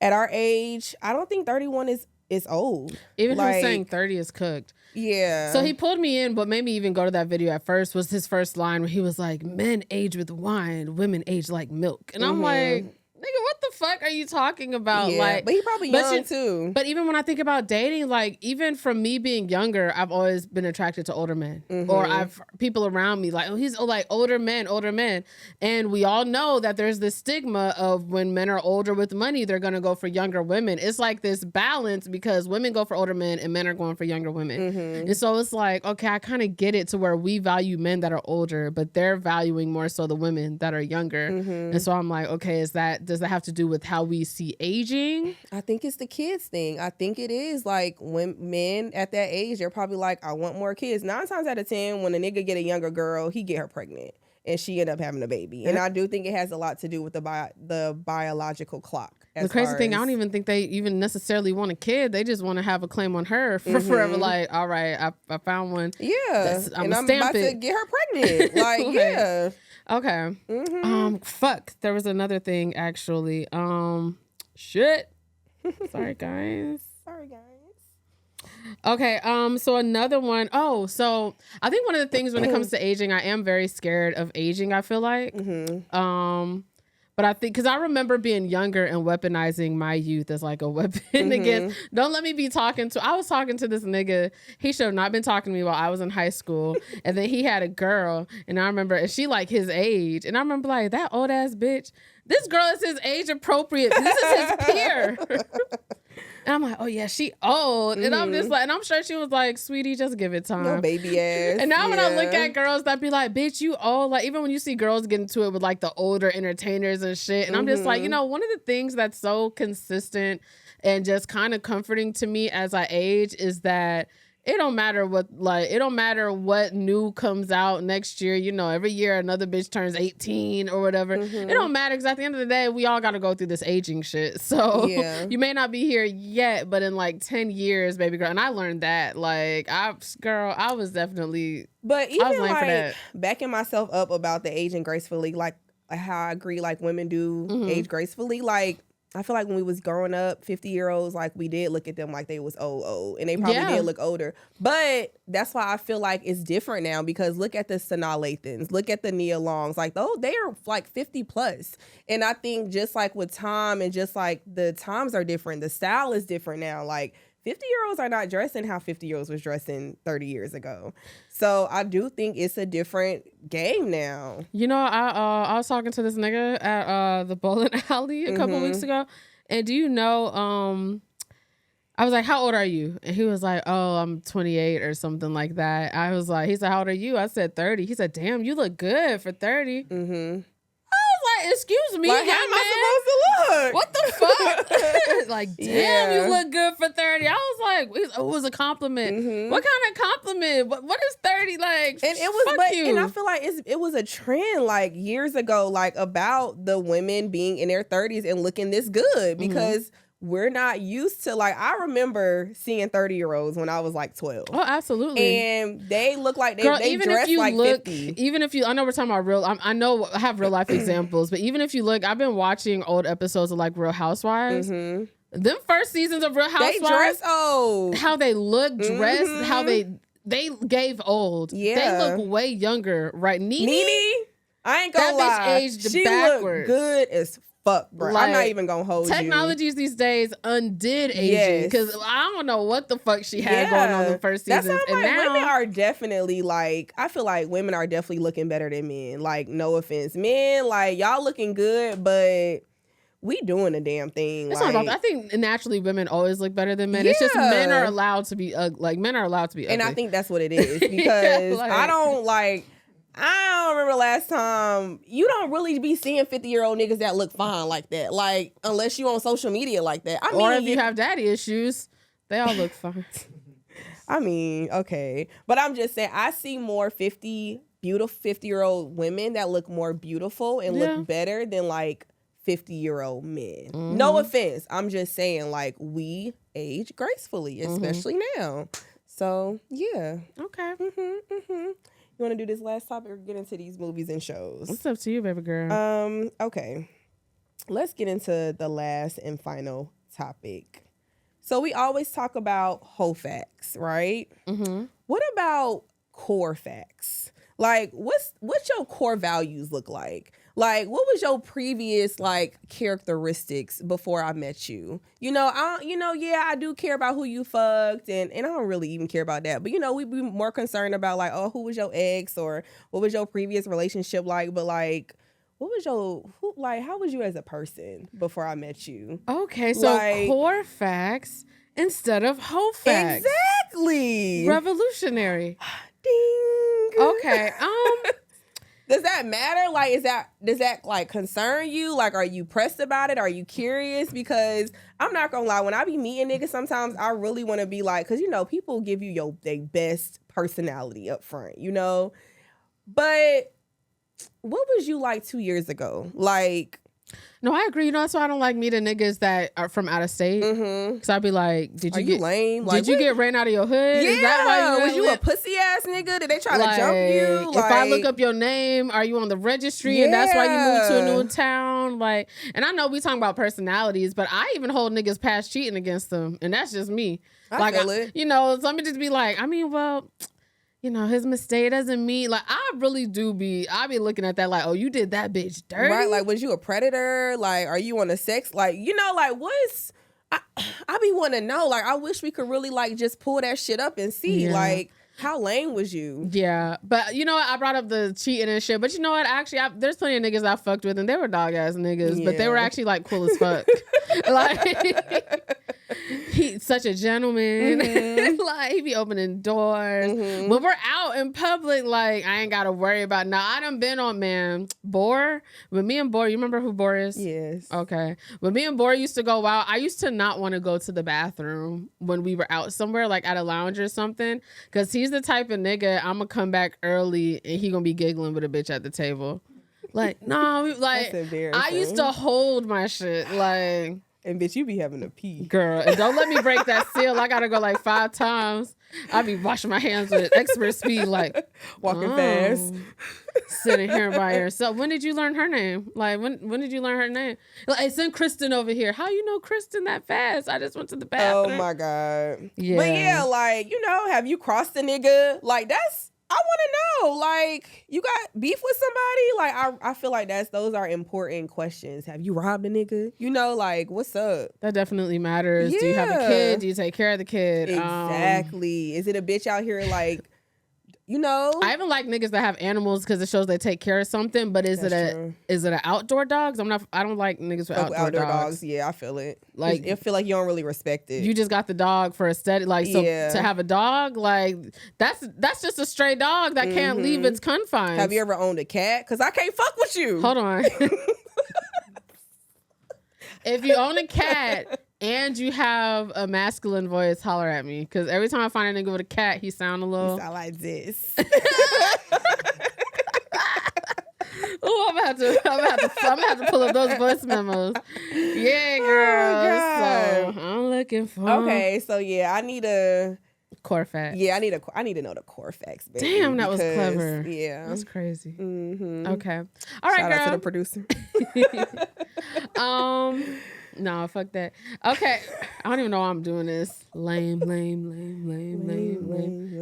at our age, I don't think 31 is old. Even like, him saying 30 is cooked. Yeah. So he pulled me in, but made me even go to that video at first, was his first line where he was like, men age with wine, women age like milk. And I'm like, nigga, what the fuck are you talking about? Yeah, like, but he probably young too. But even when I think about dating, like even from me being younger, I've always been attracted to older men. Or I've people around me like, oh, he's like older men. And we all know that there's this stigma of when men are older with money, they're gonna go for younger women. It's like this balance because women go for older men and men are going for younger women. And so it's like, okay, I kind of get it to where we value men that are older, but they're valuing more so the women that are younger. And so I'm like, okay, does that have to do with how we see aging? I think it's the kids thing. I think it is like when men at that age, they're probably like, I want more kids. 9 times out of 10, when a nigga get a younger girl, he get her pregnant and she end up having a baby. And I do think it has a lot to do with the biological clock. The crazy thing, I don't even think they even necessarily want a kid. They just want to have a claim on her for forever. Like, all right, I found one. Yeah. I'm about to get her pregnant. Like, yeah. Okay. Fuck. There was another thing actually. Shit. Sorry guys. Okay. So another one. Oh, so I think one of the things when it comes to aging, I am very scared of aging, I feel like. But I think, because I remember being younger and weaponizing my youth as like a weapon against, don't let me be I was talking to this nigga. He should have not been talking to me while I was in high school. And then he had a girl, and I remember, and she like his age. And I remember like, that old ass bitch, this girl is his age appropriate. This is his peer. And I'm like, oh yeah, she old. And I'm just like, and I'm sure she was like, sweetie, just give it time. No baby ass. And now when I look at girls that be like, bitch, you old. Like, even when you see girls get into it with like the older entertainers and shit. And I'm just like, you know, one of the things that's so consistent and just kind of comforting to me as I age is that it don't matter what new comes out next year. You know, every year another bitch turns 18 or whatever. It don't matter, because at the end of the day, we all got to go through this aging shit. So you may not be here yet, but in like 10 years, baby girl. And I learned that. Like, I was definitely. But even like backing myself up about the aging gracefully, like how I agree, like women do age gracefully. Like, I feel like when we was growing up, 50-year-olds, like we did look at them like they was old. And they probably did look older. But that's why I feel like it's different now, because look at the Sanaa Lathans, look at the Nia Longs. Like, they are like 50 plus. And I think just like with time and just like the times are different, the style is different now. Like, 50-year-olds are not dressing how 50-year-olds was dressing 30 years ago. So I do think it's a different game now. You know, I was talking to this nigga at the bowling alley a couple weeks ago. And do you know, I was like, how old are you? And he was like, oh, I'm 28 or something like that. I was like, he said, how old are you? I said 30. He said, damn, you look good for 30. Like, excuse me, like, how am I supposed to look? What the fuck? Like, damn, you look good for 30. I was like, it was a compliment. What kind of compliment? What is 30 like? And it was, and I feel like it was a trend like years ago, like about the women being in their 30s and looking this good, because we're not used to, like, I remember seeing 30-year-olds when I was like 12. Oh, absolutely. And they look like they dress like 50. Even if you, I know we're talking about I know I have real life examples, but even if you look, I've been watching old episodes of like Real Housewives. Them first seasons of Real Housewives. They dress old. How they look dressed, how they gave old. Yeah. They look way younger, right? Nene, I ain't gonna lie. That bitch aged she backwards. Looked good as fuck, bro. Like, I'm not even gonna hold technologies these days undid aging, because I don't know what the fuck she had going on the first seasons. That's and like, now women are definitely like, I feel like women are definitely looking better than men. Like, no offense, men, like, y'all looking good, but we doing a damn thing. It's not about that. I think naturally women always look better than men. It's just men are allowed to be ugly. Men are allowed to be ugly. And I think that's what it is, because I don't remember last time. You don't really be seeing 50-year-old niggas that look fine like that. Like, unless you on social media like that. Or if you have daddy issues, they all look fine. I mean, okay. But I'm just saying, I see more 50-year-old women that look more beautiful and look better than like 50-year-old men. No offense. I'm just saying, like, we age gracefully, especially now. So, yeah. Okay. You want to do this last topic or get into these movies and shows? It's up to you, baby girl. Okay. Let's get into the last and final topic. So we always talk about whole facts, right? What about core facts? Like, what's your core values look like? Like, what was your previous like characteristics before I met you? I do care about who you fucked, and I don't really even care about that. But we'd be more concerned about like, oh, who was your ex, or what was your previous relationship like? But like, what was how was you as a person before I met you? Okay, so like, core facts instead of whole facts. Exactly. Revolutionary. Ding. Okay. Does that matter? Like, does that like concern you? Like, are you pressed about it? Are you curious? Because I'm not gonna lie, when I be meeting niggas, sometimes I really want to be like, because people give you their best personality up front, But what was you like 2 years ago? Like, no, I agree. That's why I don't like meeting niggas that are from out of state. Because I'd be like, did you get lame? Did you get ran out of your hood? Yeah. Is that why was you a pussy ass nigga? Did they try to jump you? If I look up your name, are you on the registry? And that's why you moved to a new town? Like, and I know we talking about personalities, but I even hold niggas past cheating against them, and that's just me. I feel it. So let me just be like, you know, his mistake doesn't mean like I really do I be looking at that like, oh, you did that bitch dirty. Right, like was you a predator? Like, are you on a sex? Like, you know, like what's I be wanting to know. Like, I wish we could really like just pull that shit up and see. Yeah. Like, how lame was you? Yeah, but you know what? I brought up the cheating and shit. But you know what? Actually, there's plenty of niggas I fucked with, and they were dog ass niggas, but they were actually like cool as fuck. Like he's such a gentleman. Like he be opening doors. When we're out in public, like I ain't gotta worry about. Now I done been on Boar. When me and Boar, you remember who Boar is? Yes. Okay. When me and Boar used to go out, I used to not want to go to the bathroom when we were out somewhere, like at a lounge or something, because he's the type of nigga I'm gonna come back early and he gonna be giggling with a bitch at the table. Like, no, like I used to hold my shit, like. And bitch, you be having to pee. Girl, and don't let me break that seal. I gotta go like 5 times. I be washing my hands with expert speed, like walking fast. Sitting here by yourself. When did you learn her name? Like when did you learn her name? Like, hey, send Kristen over here. How you know Kristen that fast? I just went to the bathroom. Oh my God. Yeah. But yeah, like, you know, have you crossed a nigga? Like I want to know, like, you got beef with somebody? Like, I feel like those are important questions. Have you robbed a nigga? You know, like, what's up? That definitely matters. Yeah. Do you have a kid? Do you take care of the kid? Exactly. Is it a bitch out here, like, you know? I even like niggas that have animals because it shows they take care of something. But is it an outdoor dogs? I don't like niggas with outdoor dogs. Yeah, I feel it. Like, I feel like you don't really respect it. You just got the dog for aesthetic. Like, so to have a dog, like that's just a stray dog that can't leave its confines. Have you ever owned a cat? Because I can't fuck with you. Hold on. If you own a cat and you have a masculine voice, holler at me. Because every time I find a nigga with a cat, he sound a little. You sound like this. Oh, I'm gonna have to pull up those voice memos. Yeah, girl. So I'm looking for. Okay, so yeah, I need a Corfax. Yeah, I need to know the Corfax. Baby, damn, that was clever. Yeah, that's crazy. Mm-hmm. Okay, all right, Shout girl. out to the producer. No, fuck that. Okay, I don't even know why I'm doing this. Lame.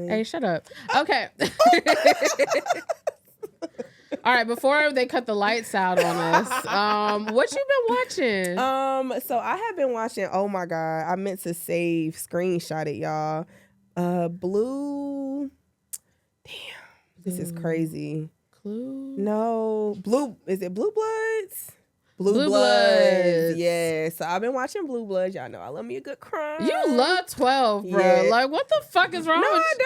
Hey, shut up. Okay. All right, before they cut the lights out on us, what you been watching? So I have been watching. Oh my God, I meant to screenshot it, y'all. Blue. Damn, this is crazy. Clue? No, Blue. Is it Blue Bloods? Blue Bloods. Yeah. So I've been watching Blue Bloods. Y'all know I love me a good crime. You love 12, bro. Yeah. Like, what the fuck is wrong with you? No, I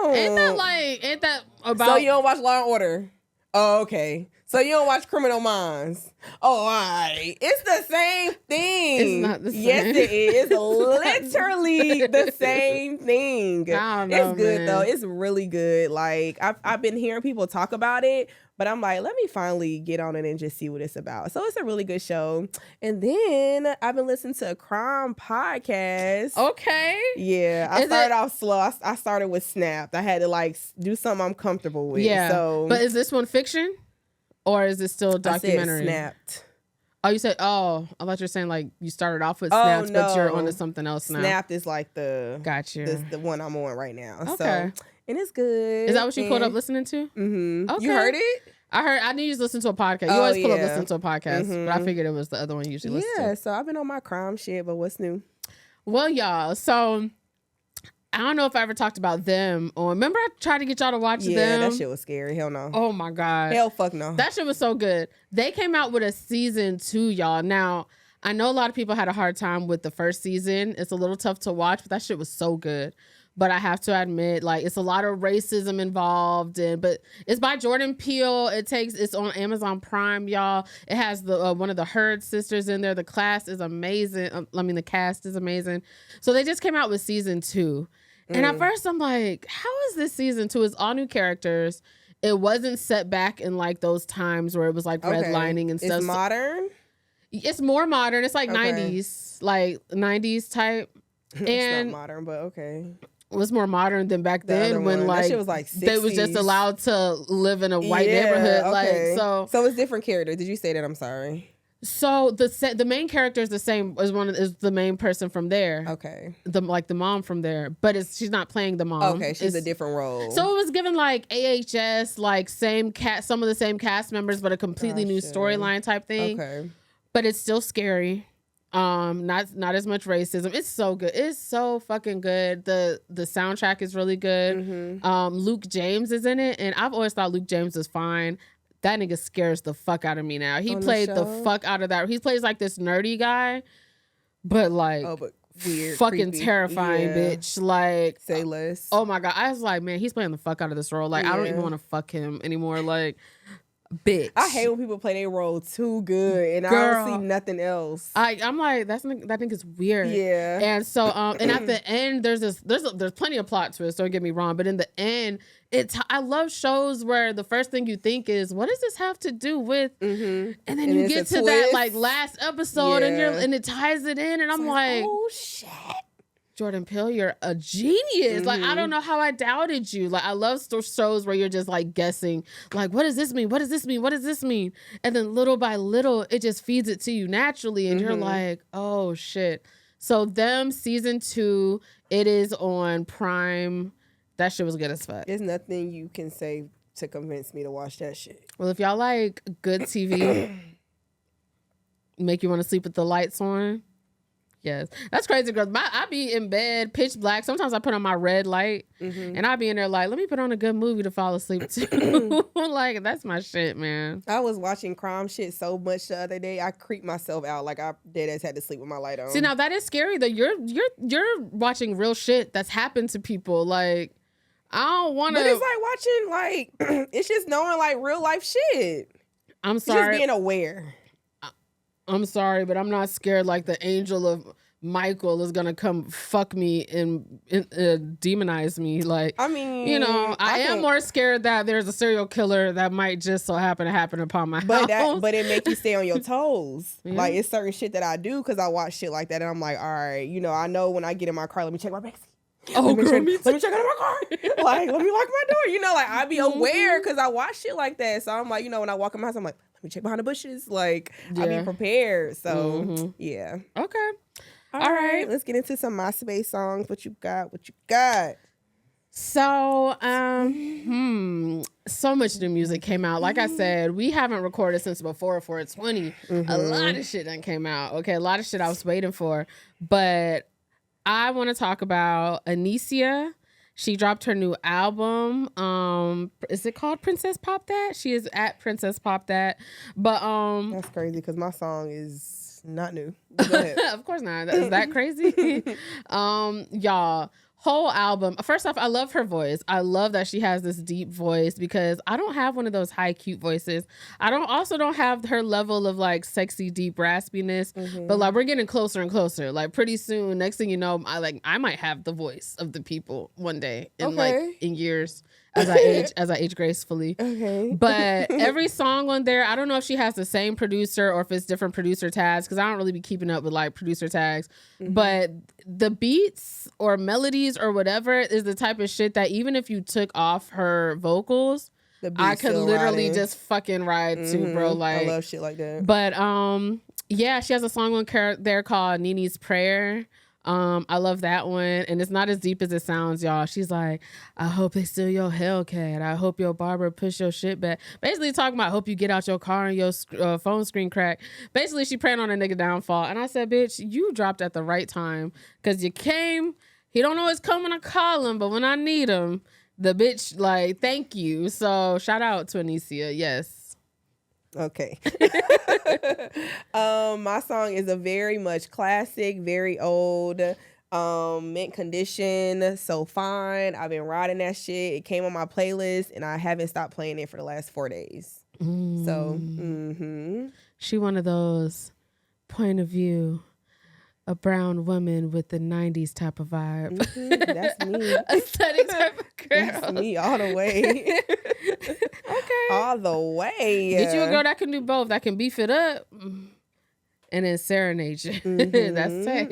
don't. Ain't that about? So you don't watch Law and Order? Oh, okay. So you don't watch Criminal Minds? Oh, all right. It's the same thing. It's not the same. Yes, it is. It's literally the same thing. I don't know, it's good man. though. It's really good. Like I've been hearing people talk about it, but I'm like, let me finally get on it and just see what it's about. So it's a really good show. And then I've been listening to a crime podcast. Okay. Yeah, I started off slow. I started with Snapped. I had to like do something I'm comfortable with. Yeah. So, but is this one fiction? Or is it still documentary? I said Snapped. Oh, you said, I thought you were saying like you started off with Snaps, but you're on to something else now. Snapped is like Got you. the one I'm on right now. Okay. So, and it's good. Is that what you pulled up listening to? Mm-hmm. Okay. You heard it? I knew you just listen to a podcast. You always pull up listen to a podcast, but I figured it was the other one you usually listen to. Yeah, so I've been on my crime shit, but what's new? Well, y'all, so I don't know if I ever talked about them or remember I tried to get y'all to watch them? Yeah, that shit was scary. Hell no. Oh my God. Hell fuck no. That shit was so good. They came out with a season 2, y'all. Now, I know a lot of people had a hard time with the first season. It's a little tough to watch, but that shit was so good. But I have to admit, like, it's a lot of racism involved, but it's by Jordan Peele. It's on Amazon Prime, y'all. It has the one of the Hurd sisters in there. The cast is amazing. The cast is amazing. So they just came out with season 2. And at first I'm like, how is this season 2? It's all new characters. It wasn't set back in like those times where it was like redlining and stuff. It's modern? It's more modern. It's like 90s type. It's And not modern, but okay. It was more modern than back then when like, that shit was like 60s. They was just allowed to live in a white neighborhood. Okay. Like so it's different characters. Did you say that? I'm sorry. So the main character is the same as is the main person from there. Okay. The mom from there, but she's not playing the mom. Okay, she's a different role. So it was given like AHS, like some of the same cast members, but a completely new storyline type thing. Okay. But it's still scary. Not as much racism. It's so good. It's so fucking good. The soundtrack is really good. Luke James is in it, and I've always thought Luke James was fine. That nigga scares the fuck out of me now. He played the fuck out of that. He plays like this nerdy guy, but like weird, fucking creepy. Terrifying, bitch. Like, say less. Oh my God. I was like, man, he's playing the fuck out of this role. Like, I don't even want to fuck him anymore. Like, bitch. I hate when people play their role too good and I don't see nothing else. I'm like, that nigga's weird. Yeah. And so and at the end there's plenty of plot twists, don't get me wrong, but in the end I love shows where the first thing you think is, what does this have to do with? And then you get to that like last episode and it ties it in, and I'm like, oh shit. Jordan Peele, you're a genius. Like, I don't know how I doubted you. Like, I love shows where you're just like guessing, like, what does this mean? What does this mean? What does this mean? And then little by little, it just feeds it to you naturally. And you're like, oh shit. So season 2, it is on Prime. That shit was good as fuck. There's nothing you can say to convince me to watch that shit. Well, if y'all like good TV, make you want to sleep with the lights on. Yes, that's crazy, girls. I be in bed, pitch black. Sometimes I put on my red light, and I be in there like, let me put on a good movie to fall asleep to. Like, that's my shit, man. I was watching crime shit so much the other day, I creeped myself out. Like, I deadass had to sleep with my light on. See, now that is scary. That you're watching real shit that's happened to people. Like, I don't want to. But it's like watching, like, it's just knowing like real life shit. I'm sorry. It's just being aware. I'm sorry, but I'm not scared like the angel of Michael is gonna come fuck me and demonize me. Like, I mean, you know, I am more scared that there's a serial killer that might just so happen upon my house. But it make you stay on your toes. Yeah. Like, it's certain shit that I do because I watch shit like that, and I'm like, all right, you know, I know when I get in my car, let me check my backseat. Oh, let me check out my car. Like, let me lock my door. You know, like, I be aware because I watch shit like that. So I'm like, you know, when I walk in my house, I'm like, let me check behind the bushes. Like, I be prepared. So, yeah. Okay. All right. Let's get into some MySpace songs. What you got? So, so much new music came out. Like I said, we haven't recorded since before 420. A lot of shit done came out. Okay, a lot of shit I was waiting for. But I want to talk about Anicia. She dropped her new album. Is it called Princess Pop That? She is at Princess Pop That. But that's crazy because my song is not new. Go ahead. Of course not. Is that crazy? Y'all, whole album. First off, I love her voice. I love that she has this deep voice because I don't have one of those high cute voices. I don't have her level of like sexy deep raspiness. But like, we're getting closer and closer. Like, pretty soon, next thing you know, I might have the voice of the people one day in years. As I age gracefully. Okay. But every song on there, I don't know if she has the same producer or if it's different producer tags, because I don't really be keeping up with like producer tags. But the beats or melodies or whatever is the type of shit that even if you took off her vocals, I could literally just fucking ride to, bro. Like, I love shit like that. But yeah, she has a song on there called Nene's Prayer. I love that one, and it's not as deep as it sounds, y'all. She's like, I hope they steal your Hellcat. I hope your barber push your shit back. Basically talking about, I hope you get out your car and your phone screen crack. Basically, she praying on a nigga downfall. And I said, bitch, you dropped at the right time because you came. He don't always come when I call him, but when I need him, the bitch, like, thank you. So shout out to Anicia. Yes. Okay. My song is a very much classic, very old, mint condition, So Fine. I've been riding that shit. It came on my playlist and I haven't stopped playing it for the last 4 days. So, she one of those point of view, a brown woman with the 90s type of vibe. That's me. Aesthetic type of girl. That's me all the way. Okay. All the way. Get you a girl that can do both. That can beef it up and then serenade you. That's tight.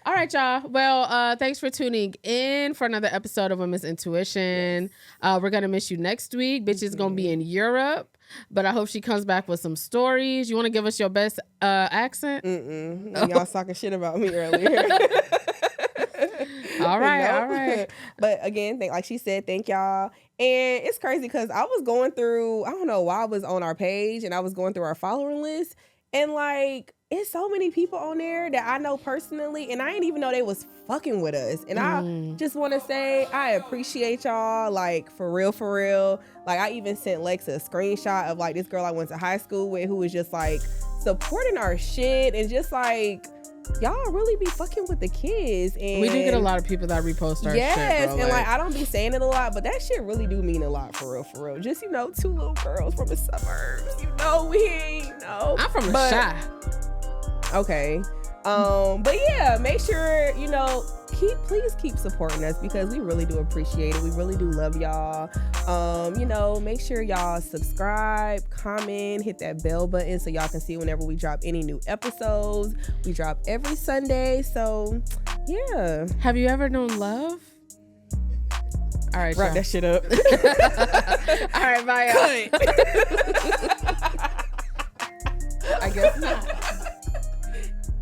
All right, y'all. Well, thanks for tuning in for another episode of Women's Intuition. We're going to miss you next week. Bitch is going to be in Europe, but I hope she comes back with some stories. You want to give us your best accent? Y'all talking shit about me earlier. All right. But again, like she said, thank y'all. And it's crazy because I was going through, I don't know why I was on our page and I was going through our follower list. And like, it's so many people on there that I know personally, and I didn't even know they was fucking with us. And I just want to say I appreciate y'all, like, for real. Like, I even sent Lex a screenshot of like this girl I went to high school with who was just like supporting our shit and just like, y'all really be fucking with the kids. And we do get a lot of people that repost our shit, bro. And like I don't be saying it a lot, but that shit really do mean a lot for real. Just, 2 little girls from the suburbs. I'm from the Shy. Okay. But yeah, make sure, please keep supporting us because we really do appreciate it. We really do love y'all. Make sure y'all subscribe, comment, hit that bell button so y'all can see whenever we drop any new episodes. We drop every Sunday. So yeah. Have you ever known love? All right, wrap that shit up. All right, bye. I guess not.